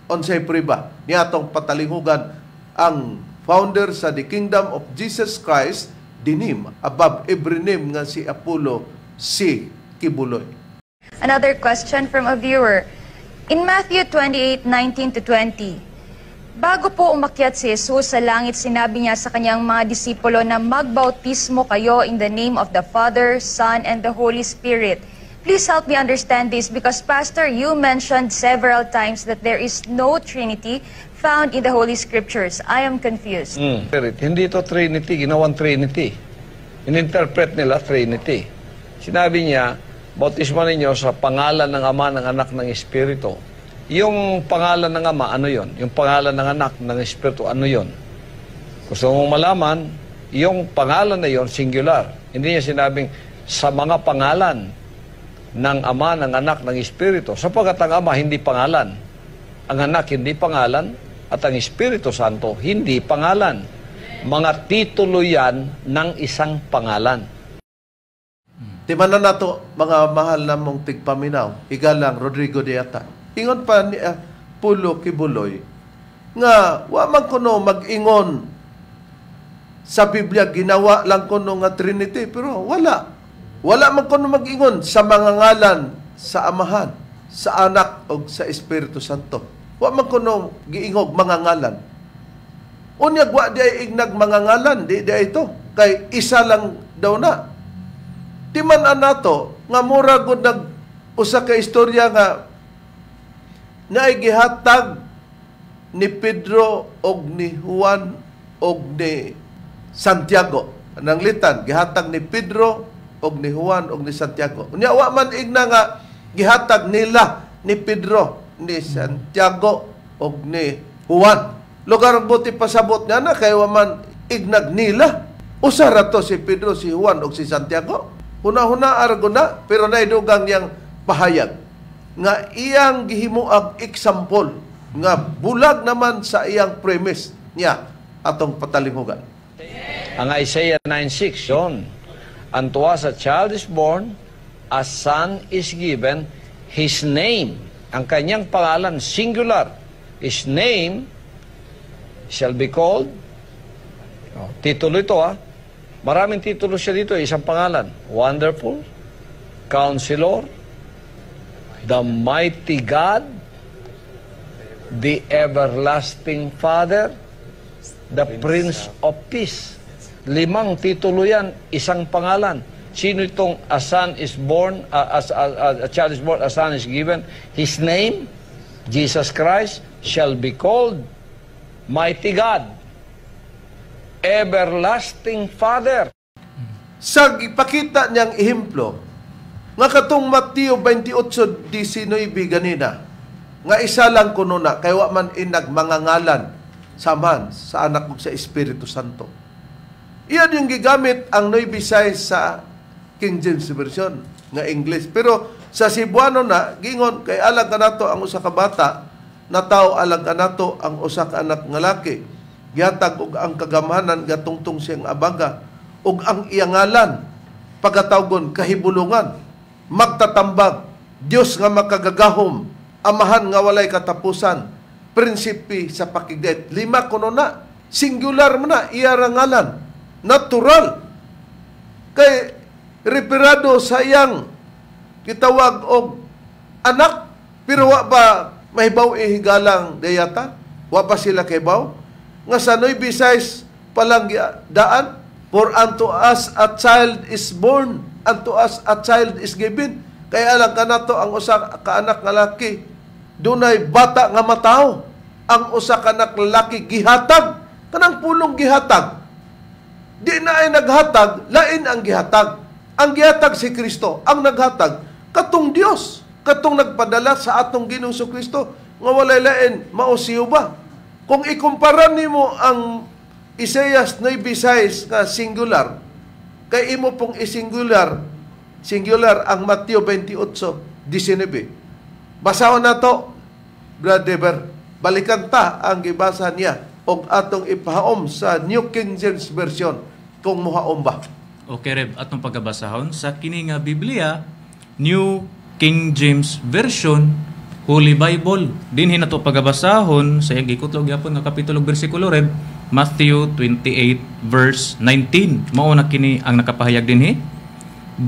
unsay priba niatong patalingugan ang founder sa the Kingdom of Jesus Christ dinim above every name nga si Apollo, si Kibuloy. Another question from a viewer. In Matthew 28:19-20, bago po umakyat si Jesus sa langit, sinabi niya sa kanyang mga disipulo na magbautismo kayo in the name of the Father, Son, and the Holy Spirit. Please help me understand this because, Pastor, you mentioned several times that there is no Trinity found in the Holy Scriptures. I am confused. Hindi ito Trinity, ginawang Trinity. In-interpret nila Trinity. Sinabi niya, bautismo ninyo sa pangalan ng Ama, ng Anak, ng Espiritu. Yung pangalan ng Ama, ano yon? Yung pangalan ng Anak, ng Espiritu, ano yon? Gusto mong malaman, yung pangalan na yon, singular. Hindi niya sinabing, sa mga pangalan ng Ama, ng Anak, ng Espiritu. Sapagkat ang Ama, hindi pangalan. Ang Anak, hindi pangalan. At ang Espiritu Santo, hindi pangalan. Mga titulo yan ng isang pangalan. Timanan na to, mga mahal na mong tigpaminaw, Igalang Rodrigo de Ata. Ingon pa ni Pulo Kibuloy, nga wa man kuno mag-ingon sa Biblia, ginawa lang kuno nga Trinity, pero wala. Wala man kuno mag-ingon sa mga ngalan sa Amahan, sa Anak, o sa Espiritu Santo. Wa man kuno giingog mga ngalan. Unyag wa di ay ignag mga ngalan, di ito. Kay isa lang daw na. Timan nato nga mura gud nag usa ka istorya nga na gihatag ni Pedro og ni Juan og ni Santiago. Anang litan, gihatag ni Pedro og ni Juan og ni Santiago. Unya wa man igna nga gihatag nila ni Pedro, ni Santiago og ni Juan. Lugar buti pasabot nga na kay wa man ignag nila. Usa ra to si Pedro, si Juan og si Santiago. Huna-huna arguna pero naidugang yang pahayag nga iyang gihimuag example nga bulag naman sa iyang premise niya atong patalingugan. Ang Isaiah 9:6 yon. Unto us a child is born, a son is given, his name, ang kanyang pangalan, singular, his name shall be called, titulo ito maraming titulo siya dito, isang pangalan, Wonderful, Counselor, the Mighty God, the Everlasting Father, the Prince of Peace. 5 titulo yan, isang pangalan. Sino itong a son is born, a child is born, a son is given? His name, Jesus Christ, shall be called Mighty God, Everlasting Father. Sa ipakita niyang ehemplo, nga katong Mateo 28:19 ganina, nga isa lang kuno na, kay wa man inag mangangalan saman sa anak ug sa Espiritu Santo. Iyan yung gigamit ang Noy Bisay sa King James Version nga English. Pero sa Cebuano na, gingon, kay alang ka nato ang usa ka bata, nataw alang ka nato ang usa ka anak nga laki. Gihatag og ang kagamhanan gatungtong siyang abaga ug ang iyangalan pagkatawgon kahibulungan, magtatambag, Dios nga makagagahom, amahan nga walay katapusan, prinsipi sa pakigdait. 5 kuno na, singular mo na, iya rangalan, natural. Kay referado sa iyang gitawag og anak, pero wa ba mahibaw ihigalang dayata? Wa pa sila kaybaw? Nga sa Noy Bisayas palang daan, for unto us a child is born, unto us a child is given. Kaya alang ka nato ang usa ka anak nga laki, dunay bata nga mataw. Ang usa ka anak lalaki gihatag, kanang pulong gihatag. Di na ay naghatag, lain ang gihatag. Ang gihatag si Kristo, ang naghatag katong Dios, katong nagpadala sa atong Ginoong Kristo, nga walay lain mao siyo ba? Kung ikumpara nimo ang Isaiah 9:6 nga singular, kay imo pong singular ang Mateo 28:19. Basahon nato, brother, balikan ta ang gibasa niya og atong ipahaom sa New King James Version kung muhaom ba. Okay, Reb, atong pagabasahon sa kini nga Biblia, New King James Version, Holy Bible. Dinhi nato pagabasahon sa gikutlog gyapon nga kapitulo bersikulo, Reb, Matthew 28 verse 19. Mao na kini ang nakapahayag dinhi.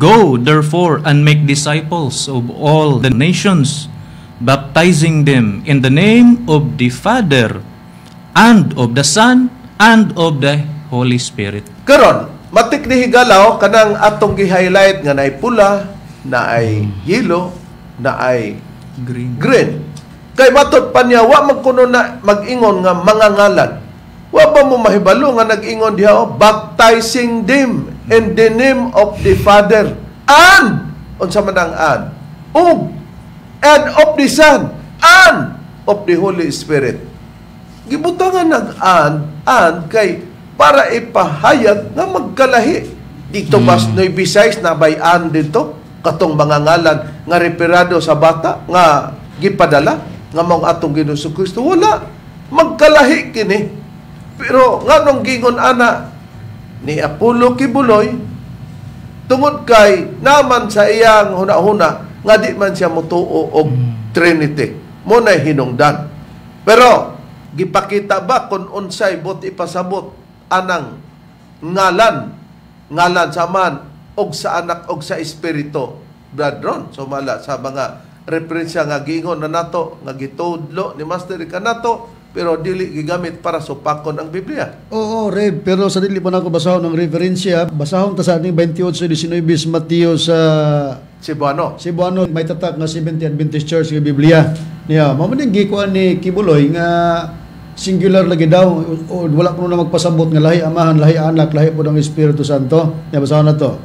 Go therefore and make disciples of all the nations, baptizing them in the name of the Father and of the Son and of the Holy Spirit. Karon, matik ni higalaw kanang atong gi-highlight nga naay pula, naay yellow, naay green. Kay matud pa niya, wa magkuno na mag-ingon nga mga ngalan. Wa ba mo mahibalo nga nag-ingon diha, baptizing them in the name of the Father and, unsa man ang and of the Son and of the Holy Spirit. Gibutangan nag-and kay para ipahayag nga magkalahi. Dito bas Noy Bisayas na bayan dito katong mga ngalan nga referado sa bata nga gipadala nga mao atong Ginoong Kristo. Wala, magkalahi kini. Pero nganong gingon ana ni Apollo Kibuloy tungod kay naman sa iyang huna-huna nga di man siya motuo og Trinity, mo na hinungdan. Pero gipakita ba kung unsay bot ipasabot anang ngalan sa man og sa anak og sa espiritu, Brad Ron. So mala sa mga referensya nga giingon na nato nga gitudlo ni Master kanato, pero dili gigamit para supakon ang Biblia. Oo, Rev, pero sa dili pa na ako basahon ng referensya, basahon ta sa ating 28:19 Mateo sa Cebuano. Cebuano may tatak nga Seventh Adventist Church nga Biblia. Niya, mamuning gikuan ni Kibuloy nga singular lagi daw o wala kuno na magpasabot nga lahi amahan, lahi anak, lahi po ng Espiritu Santo. Niya, basahan na to.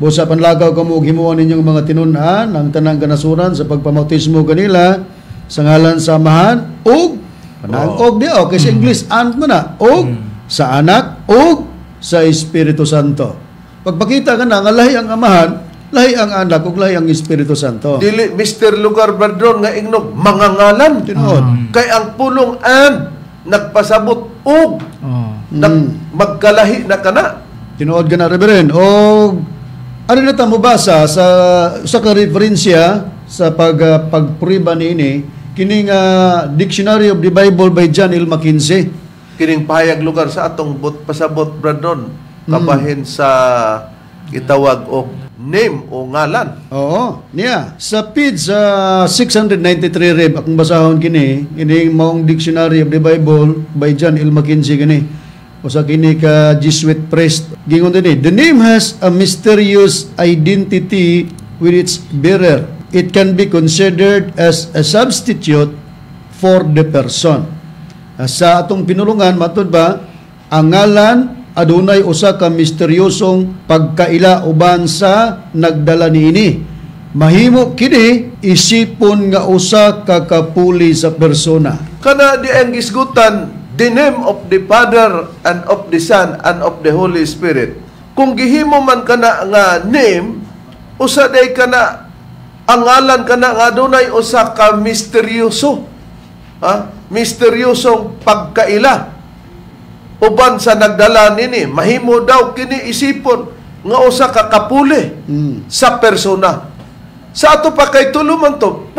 Busa panlagaw kamo og himuon ninyong mga tinun-an ang tanang kanasuran sa pagpamautismo kanila sa ngalan sa amahan ug og di okay sa English and mo na og sa anak og sa Espiritu Santo. Pagpakita ka na nga lahi ang amahan, lahi ang anak ug lahi ang Espiritu Santo. Dili Mr. Lugar Bardron nga ingnog mangangalan Tinuod. kay ang pulong and nagpasabot og magkalahi na kana. Tinuod ka na, Reverend. Og ano na ta mabasa sa referensya sa pagpuriba niini kining Dictionary of the Bible by John L. Mackenzie. Kining pahayag lugar sa atong pasabot Bardron kabahin sa gitawag og name o ngalan. Oo, niya. Sa page 693 Reb, akong basahon kini, kining maong Dictionary of the Bible by John L. Mackenzie kini. O sa kini ka Jesuit priest. Gingon din the name has a mysterious identity with its bearer. It can be considered as a substitute for the person. Sa atong pinulungan, matod ba, ang ngalan adunay usa ka misteryosong pagkaila uban sa nagdala niini. Mahimo kini isipon nga usa ka kapuli sa persona. Kana di ang gisgutan the name of the Father and of the Son and of the Holy Spirit. Kung gihimo man kana nga name, usa day kana ang ngalan kana nga adunay usa ka misteryoso. Misteryosong pagkaila uban sa nagdala nini. Mahimo daw kini isipon nga usa ka kapuli sa persona. Sa ato pa kay tuluman to,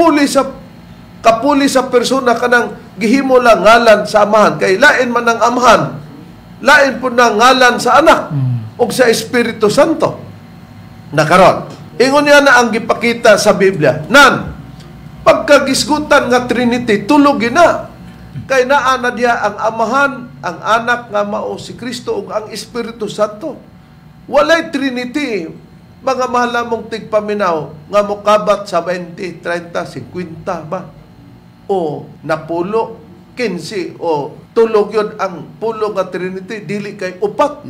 kapuli sa persona kanang gihimo lang ngalan sa amahan kay lain man ang amahan, lain po na ngalan sa anak ug sa Espiritu Santo. Nakaron ingon niya na ang gipakita sa Biblia nan pagkagisgutan nga Trinity tulog na kay naa na diya ang amahan, ang anak nga mao si Kristo ug ang Espiritu Santo. Walay Trinity mga mahal mong tigpaminaw nga mokabat sa 20, 30, 50 ba? O napulo, 15 o tulog yun ang pulo nga Trinity, dili kay upat.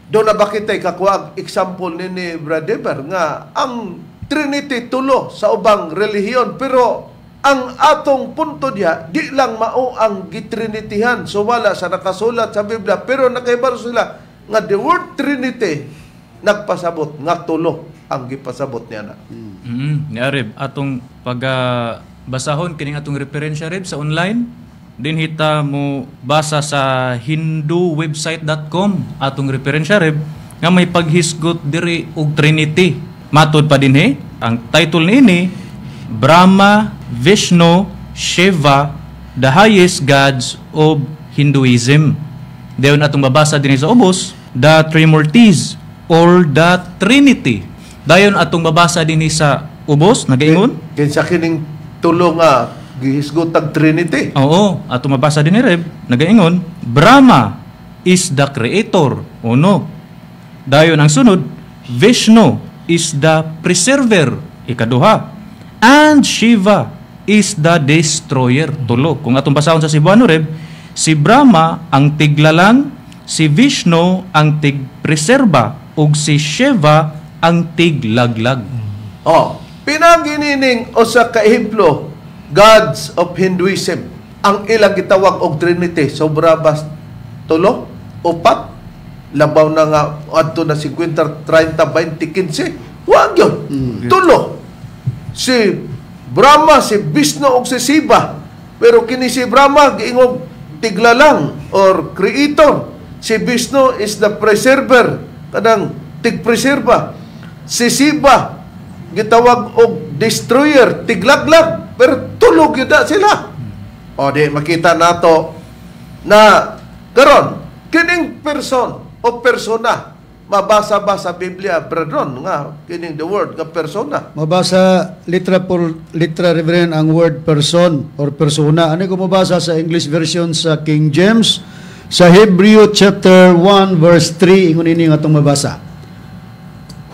Doon na bakit ay kakuha example ni Brad Deber nga ang Trinity tulo sa ubang relihiyon pero ang atong punto diya di lang mao ang gitrinitihan so wala sa nakasulat sa Biblia pero nakaibaro sila nga the word Trinity nagpasabot nga tulo ang gipasabot niya na. Niarib atong basahon kining atong referensya rib sa online din hita mo basa sa hindowebsite.com atong referensya rib nga may paghisgot diri og Trinity. Matod pa dinhi ang title niini Brahma, Vishnu, Shiva, the highest gods of Hinduism. Dayon atong babasa dinhi sa ubos the Trimurtis or the Trinity. Dayon atong babasa dinhi sa ubos nagaingon Kinsa kining tulo nga gihisgot ang Trinity. Oo, atong mabasa dinhi reb nagaingon Brahma is the creator. Uno. Dayon ang sunod Vishnu is the preserver. Ikaduha. And Shiva is the destroyer. Tulo. Kung atong basahon sa Cebuano reb, si Brahma ang tiglalang, si Vishnu ang tigpreserba, ug si Shiva ang tiglaglag. Pinaginining o sa kaihiplo, gods of Hinduism, ang ilang gitawag og Trinity, sobra bas tulo, upat, labaw na nga, adto na 50, 30, 20, 15, wag yun, tulo. Si Brahma, si Vishnu o si Shiva, pero kini si Brahma, giingog tiglalang or creator. Si Vishnu is the preserver, kanang tigpreserba. Si Shiva, gitawag og destroyer, tiglaglag, pero tulog yun na sila. O di makita nato na karon kining person o persona mabasa ba sa Biblia brethren nga kining the word nga persona. Mabasa litra por litra Reverend ang word person or persona. Ano ko mabasa sa English version sa King James sa Hebrew chapter 1 verse 3 ingon ini nga atong mabasa.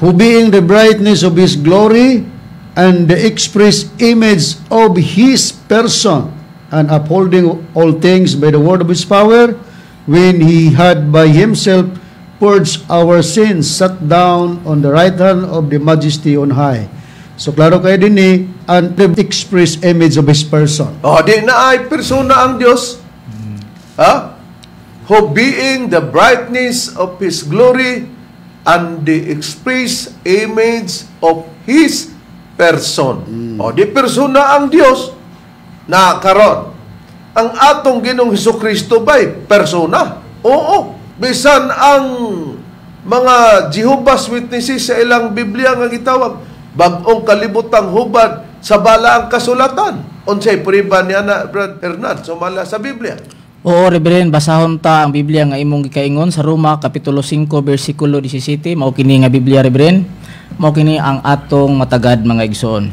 who being the brightness of his glory and the express image of his person, and upholding all things by the word of his power, when he had by himself purged our sins, sat down on the right hand of the majesty on high. So klaro kayo din ni, and the express image of his person. Di na ay persona ang Diyos. Who being the brightness of his glory and the express image of his person. Di persona ang Diyos na karon. Ang atong Ginoong Hesukristo ba'y persona? Oo. Bisan ang mga Jehovah's Witnesses sa ilang Biblia nga gitawag, bag-ong kalibutang hubad sa balaang kasulatan. Unsay puriban niya na, Brad Hernan, sumala sa Biblia? Oo, Reverend, basahon ta ang Biblia nga imong gikaingon sa Roma kapitulo 5 bersikulo 17. Mao kini nga Biblia, Reverend. Mao kini ang atong matagad mga igsoon.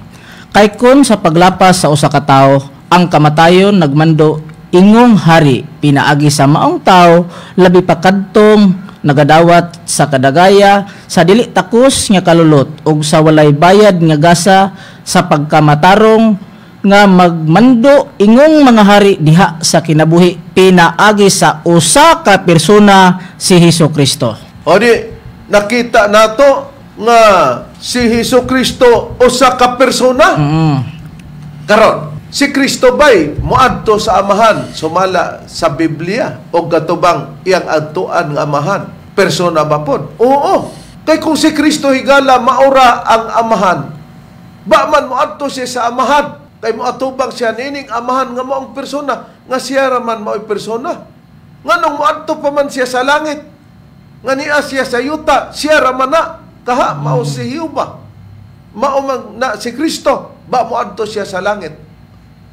Kay kun sa paglapas sa usa ka tawo, ang kamatayon nagmando ingong hari pinaagi sa maong tawo, labi pa kadtong nagadawat sa kadagaya sa dili takos nga kalulot ug sa walay bayad nga gasa sa pagkamatarong nga magmando ingong mga hari diha sa kinabuhi pinaagi sa usa ka persona si Hesukristo. O di nakita nato nga si Hesukristo usa ka persona. Karon si Kristo ba'y moadto sa amahan sumala sa Biblia o katubang iyang adtuan nga amahan? Persona ba pod? Oo. Kay kung si Kristo higala maura ang amahan, ba man moadto siya sa amahan? Kay moatubang siya nining amahan nga maong persona, nga siya raman mao'y persona. Nganong moadto pa man siya sa langit, nga niya siya sa yuta, siya raman na, kaha mao si Hiuba. Mao man na si Kristo, ba moadto siya sa langit.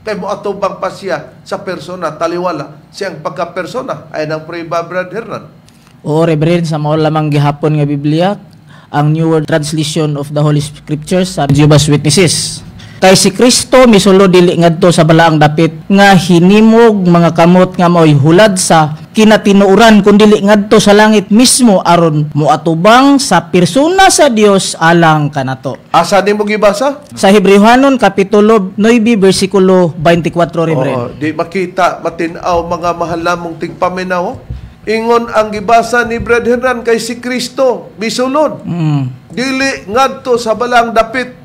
Kay moatubang pa siya sa persona, taliwala siyang pagka-persona, ay nang prueba, Brad Hernan. Oo, Reverend, sa mao lamang gihapon nga Biblia, ang New World Translation of the Holy Scriptures sa Jehovah's Witnesses. Kay si Kristo misulo dili ngadto sa balaang dapit nga hinimog mga kamot nga mao'y hulad sa kinatinuuran kundi dili ngadto sa langit mismo aron moatubang sa persona sa Dios alang kanato. Asa din mo gibasa? Sa Hebrewhanon kapitulo 9 bersikulo 24, Reverend. Di makita matinaw mga mahal namong tigpaminaw. Ingon ang gibasa ni Brad Hernan kay si Kristo misulod. Dili ngadto sa balaang dapit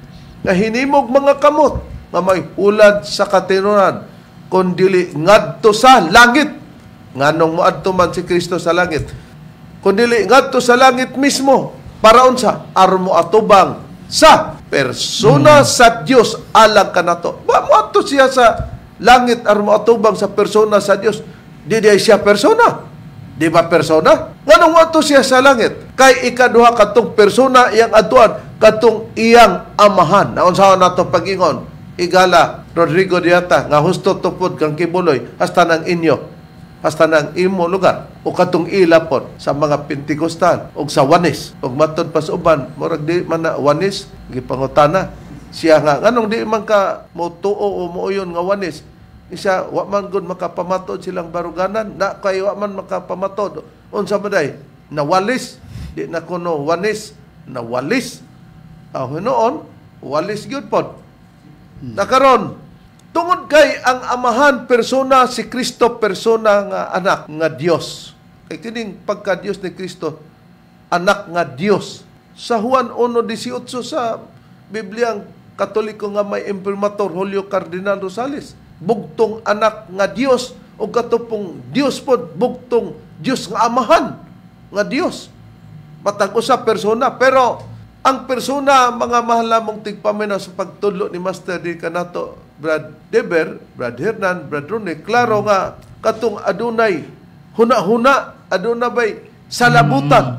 nga hinimog mga kamot nga may hulad sa katinuran kun dili ngadto sa langit. Nganong moadto man si Kristo sa langit? Kun dili ngadto sa langit mismo para unsa aron moatubang sa persona sa Dios alang kanato. Ba moadto siya sa langit aron moatubang sa persona sa Dios? Di siya persona. Di ba persona? Nganong moadto siya sa langit? Kay ikaduha katong persona iyang atuan katong iyang amahan. Naunsaon nato pag-ingon, igala Rodrigo Diata nga husto tupod kang kibuloy hasta ng inyo, hasta ng imo lugar o katong ilapon sa mga Pentekostal o sa Wanis o matod pa sa uban murag di man na Wanis gipangutana siya nga nganong di man ka motuo o muuyon nga Wanis isa wa man gud makapamatod silang baruganan na kay wa man makapamatod unsa baday na walis di na kuno Wanis na walis. Noon, walis gyud pod. Nakaron, tungod kay ang amahan persona si Kristo persona nga anak nga Dios. Kay kining pagka Dios ni Kristo anak nga Dios. Sa Juan 1:18 sa Bibliang Katoliko nga may imprimatur Julio Cardinal Rosales, bugtong anak nga Dios o katupong Dios pod bugtong Dios nga amahan nga Dios. Matag usa persona pero ang persona, mga mahal namong tigpaminaw sa pagtudlo ni Master di kanato, Brad Deber, Brad Hernan, Brad Ronnie, klaro nga, katong adunay, huna-huna, aduna ba'y salabutan.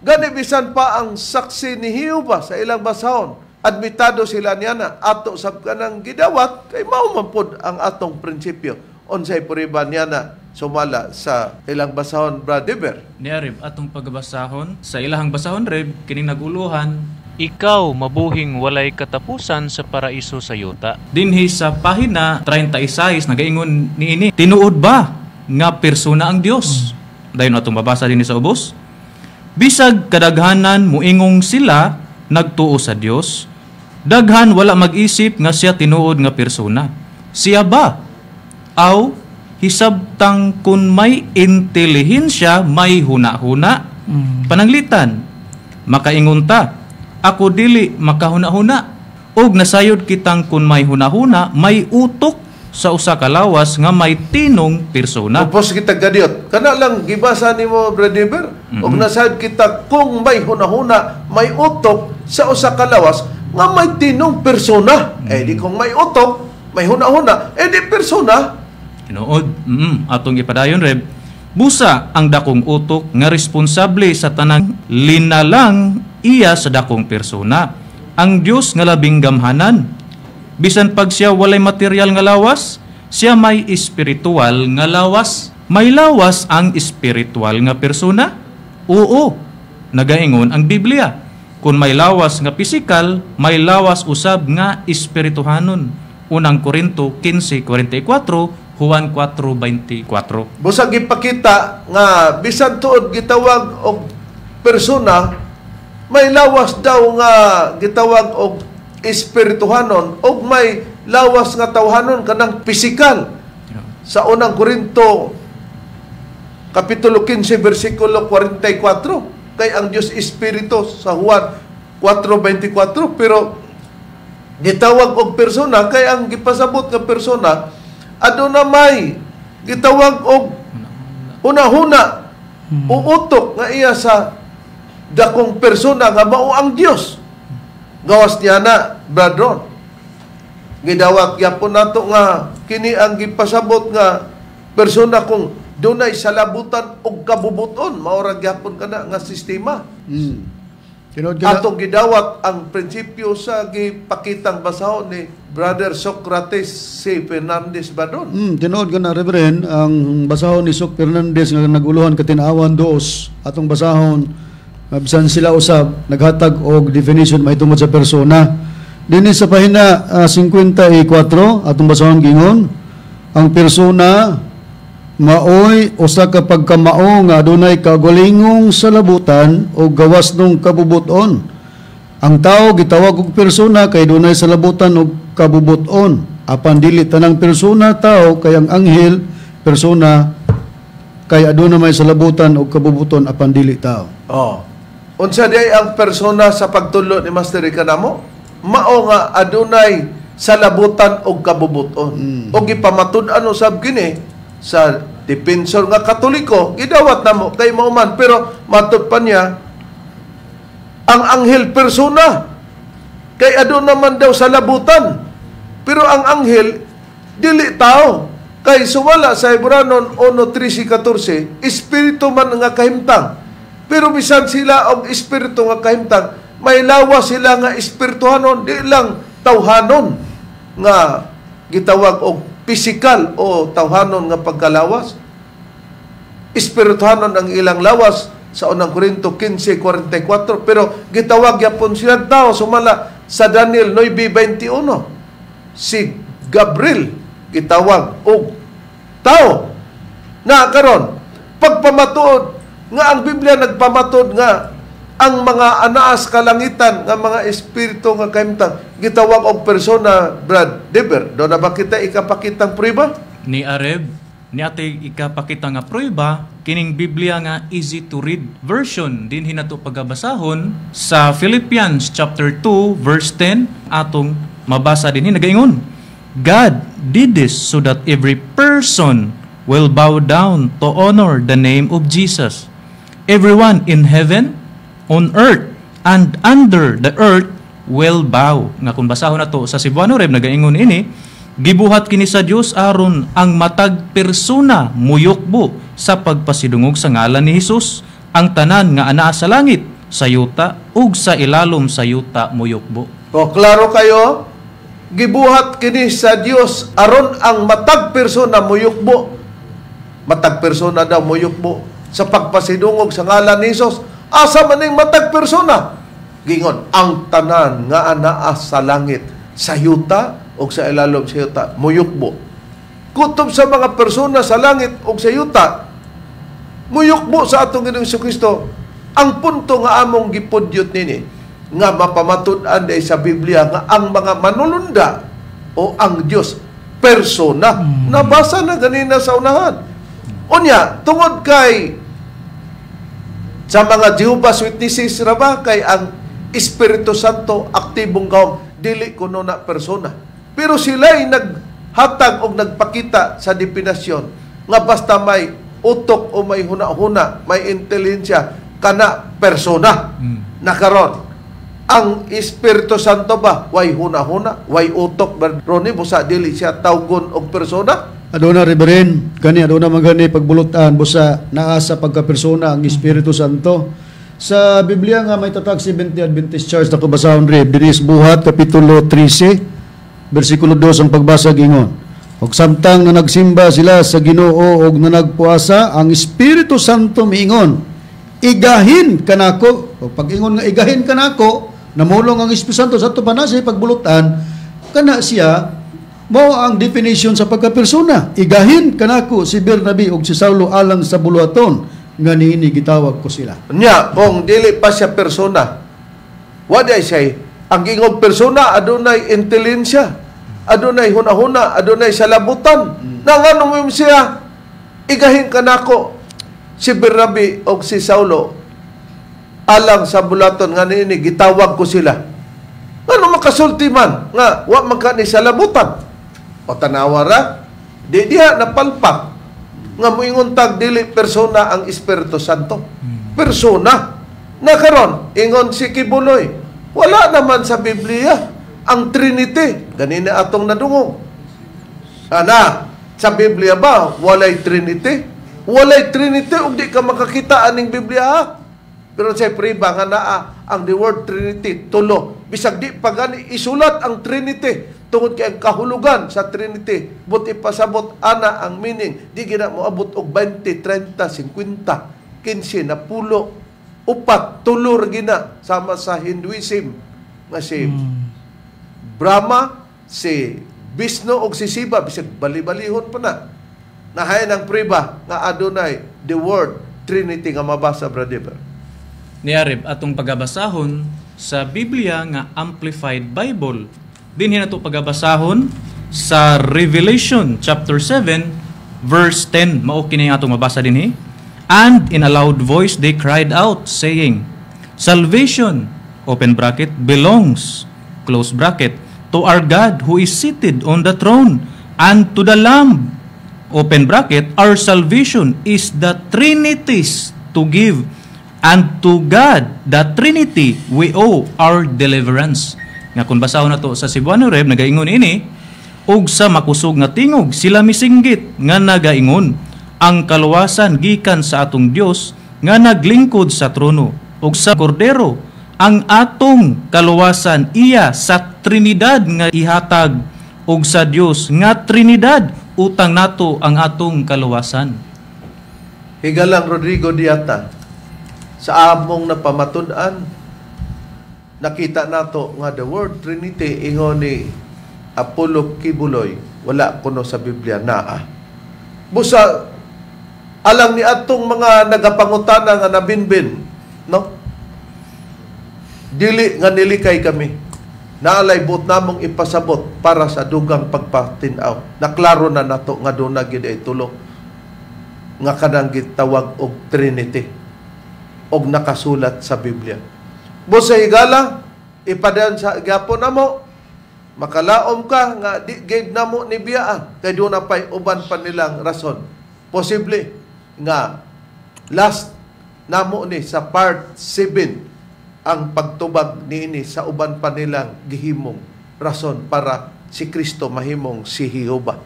Gani bisan pa ang saksi ni Hiuba sa ilang basahon, admitado sila niya na, ato sa kanang gidawat, kay maumampod ang atong prinsipyo. Unsay puriban niya na, sumala sa ilang basahon, Brad Deber. Niya, Reb, atong pagbasahon, sa ilahang basahon, Reb, kining naguluhan, ikaw mabuhing walay katapusan sa paraiso sa yuta. Dinhi sa pahina 36, nagaingon niini, tinuod ba nga persona ang Dios? Dayon atong babasa dinhi sa ubos. Bisag kadaghanan muingong sila nagtuo sa Dios, daghan wala mag-isip nga siya tinuod nga persona. Siya ba? Aw hisabtang kun may intelihensya, may huna-huna. Pananglitan, makaingon ta, ako dili makahuna-huna. Og nasayod kitang kun may huna-huna, may utok sa usa ka lawas nga may tinong persona. Upos kita gadiot. Kana lang gibasa nimo Brother Deber. Og nasayod kita kung may huna-huna, may utok sa usa ka lawas nga may tinong persona. Eh di kung may utok, may huna-huna, eh di persona. Tinuod, atong ipadayon Reb, busa ang dakong utok nga responsable sa tanang linalang iya sa dakong persona. Ang Dios nga labing gamhanan. Bisan pag siya walay material nga lawas, siya may espiritual nga lawas. May lawas ang espiritual nga persona? Oo, nagaingon ang Biblia. Kung may lawas nga pisikal, may lawas usab nga espirituhanon. Unang Korinto 15:44, Juan 4:24. Busag ipakita nga bisan tuod gitawag og persona, may lawas daw nga gitawag og espirituhanon og may lawas nga tawhanon kanang pisikal. Sa unang Korinto kapitulo 15 bersikulo 44, kay ang Dios espiritu sa Juan 4:24, pero gitawag og persona kay ang gipasabot nga persona aduna may gitawag og una-huna uutok nga iya sa dakong persona nga mao ang Dios. Gawas niya na, bradron. Gidawag yapon nato nga kini ang gipasabot nga persona kung dunay salabutan og kabubuton, maura gyapon kana nga sistema. Atong gidawat ang prinsipyo sa gipakitang basahon ni Brother Socrates C. Fernandez ba doon? Tinood ka na, Reverend, ang basahon ni Soc Fernandez nga naguluhan katinawan doos, atong basahon, bisan sila usab, naghatag og definition mahitungod sa persona. Dini sa pahina 54, atong basahon gingon, ang persona, maoy usa ka pagkamao nga adunay kagulingong sa labutan o gawas nung kabubuton. Ang tao gitawag og persona kay dunay sa labutan og kabubuton. Apan dili tanang persona tao, kay ang anghel persona kay aduna may sa labutan og kabubuton apan dili tao. Unsa di ang persona sa pagtulo ni Master Ikanamo? Mao nga adunay sa labutan og kabubuton. Og gipamatud-an usab kini sa depensor nga Katoliko, gidawat namo kay mao man, pero matud pa niya ang anghel persona kay aduna man daw sa labutan, pero ang anghel dili tao, kay suwala sa Hebranon 1:13-14 espiritu man nga kahimtang. Pero bisan sila og espiritu nga kahimtang, may lawas sila nga espirituhanon, di lang tawhanon nga gitawag og pisikal o tawhanon nga pagkalawas. Espirituhanon ang ilang lawas sa unang Korinto 15:44, pero gitawag yapon sila tao. Sumala sa Daniel 9:21, si Gabriel gitawag og tao. Na karon pagpamatuod nga ang Biblia nagpamatod nga ang mga anaas kalangitan nga mga espiritu nga kahimtang gitawag og persona, Brad Deber. Do na ba kita ikapakitang prueba? Ni Areb, ni ate ikapakita nga prueba, kining Biblia nga easy to read version din hinato pagabasahon sa Philippians chapter 2 verse 10, atong mabasa din nagaingon, God did this so that every person will bow down to honor the name of Jesus. Everyone in heaven, on earth, and under the earth will bow. Nga kung basahon na to sa Cebuano Reb, nagaingon ini, gibuhat kini sa Dios aron ang matag persona muyukbo sa pagpasidungog sa ngalan ni Hesus, ang tanan nga anaa sa langit, sa yuta, ug sa ilalom sa yuta muyukbo. O, klaro kayo, gibuhat kini sa Dios aron ang matag persona muyukbo. Matag persona daw muyukbo sa pagpasidungog sa ngalan ni Hesus. Asa man ning matag persona? Gingon, ang tanan nga anaa sa langit, sa yuta o sa ilalom sa yuta, muyukbo. Kutob sa mga persona sa langit o sa yuta, muyukbo sa atong Ginoong Jesucristo. Ang punto nga among gipudyot nini, nga mapamatud-an day sa Biblia nga ang mga manulunda o ang Dios persona. Nabasa na ganina sa unahan. Unya, tungod kay sa mga Jehovah's Witnesses ra ba kay ang Espiritu Santo aktibong gawom, dili kuno na persona. Pero sila'y naghatag o nagpakita sa definasyon nga basta may utok o may huna-huna, may intelihensya, kana persona. Nakaron, ang Espiritu Santo ba, way huna-huna, way utok, Ronnie, busa dili siya tawgon og persona? Aduna Reverend, kani aduna magani pagbulutan busa naa sa pagkapersona ang Espiritu Santo. Sa Biblia nga may tatag 70 Adventist Church na kabasahon rin, dinis buhat kapitulo 13 bersikulo 2 ang pagbasa gingon. Og samtang na nagsimba sila sa Ginoo og na nagpuasa, ang Espiritu Santo miingon, igahin kanako. O pag ingon nga igahin kanako, namulong ang Espiritu Santo sa tuban sa pagbulutan, kana siya mao ang definition sa pagkapersona. Igahin kanako si Bernabe ug si Saulo alang sa buluhaton nga niini gitawag ko sila. Nya, kung dili pa siya persona, what I say, ang ingong persona adunay intelihensya, adunay huna-huna, adunay salabutan. Nanganong mo siya, igahin kanako si Bernabe ug si Saulo alang sa buluhaton nga niini gitawag ko sila. Ngano makasulti man nga wa man kani salabutan? O tanawara, di diha napalpak nga moingon tag dili persona ang Espiritu Santo. Persona. Nakaron, ingon si Kibuloy, wala naman sa Biblia ang Trinity. Ganina atong nadungog. Ana, sa Biblia ba walay Trinity? Walay Trinity ug di ka makakita aning Biblia ha? Pero sa priba nga naa ang the word Trinity, tulo. Bisag di pa gani isulat ang Trinity tungod kay ang kahulugan sa Trinity. But ipasabot ana ang meaning. Di gina mo abot og 20, 30, 50, 15, na pulo, upat, tulor gina sama sa Hinduism nga si Brahma, si Vishnu og si Shiva. Bisag bali-balihon pa na. Nahay ng priba nga adunay the word Trinity nga mabasa, brother. Niarib atong pagabasahon sa Biblia nga Amplified Bible. Dinhi nato pagabasahon sa Revelation chapter 7 verse 10. Mao kini atong mabasa dinhi. And in a loud voice they cried out saying, salvation, open bracket, belongs, close bracket, to our God who is seated on the throne and to the Lamb, open bracket, our salvation is the Trinity's to give, and to God, the Trinity, we owe our deliverance. Nga kung basahon na to sa Cebuano Reb, nagaingon ini, ug sa makusog nga tingog, sila misinggit nga nagaingon, ang kaluwasan gikan sa atong Dios nga naglingkod sa trono, ug sa Kordero, ang atong kaluwasan iya sa Trinidad nga ihatag, ug sa Dios nga Trinidad, utang nato ang atong kaluwasan. Higalang Rodrigo Diata, sa among napamatud-an, nakita nato nga the word Trinity ingon ni Apollo Kibuloy, wala kuno sa Biblia naa. Busa alang ni atong mga nagapangutana nga nabinbin, no? Dili nga nilikay kami. Naalay buot namong ipasabot para sa dugang pagpatinaw. Naklaro na nato nga doon na gid ay tulo nga kanang gitawag og Trinity og nakasulat sa Biblia. Busa higala, ipadan sa gapon namo, makalaom ka nga di gave namo ni biyaan kay doon na pa'y uban pa nilang rason. Posible nga last namo ni sa part 7 ang pagtubag niini sa uban pa nilang gihimong rason para si Kristo mahimong si Jehova.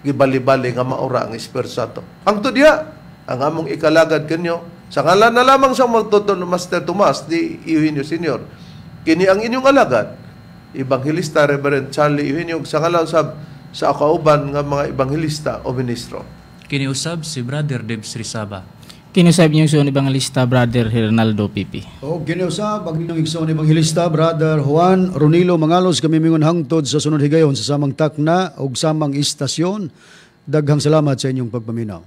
Gibali-bali nga maura ang Espiritu Santo. Ang tudya, ang among ikalagad kanyo, sa ngalan na lamang sa magtutun Master Tomas di Eugenio Sr. Kini ang inyong alagad, Ebanghilista Reverend Charlie Eugenio, sa ngalan sa kauban nga mga Ebanghilista o Ministro. Kiniusab si Brother Debs Rizaba. Kinusab niyo sa Ebanghilista Brother Hernaldo Pipi. O kiniusab ang inyong igsoon Ebanghilista Brother Juan Ronilo Mangalos, kami mingon hangtod sa sunod higayon sa samang takna o samang istasyon. Daghang salamat sa inyong pagpaminaw.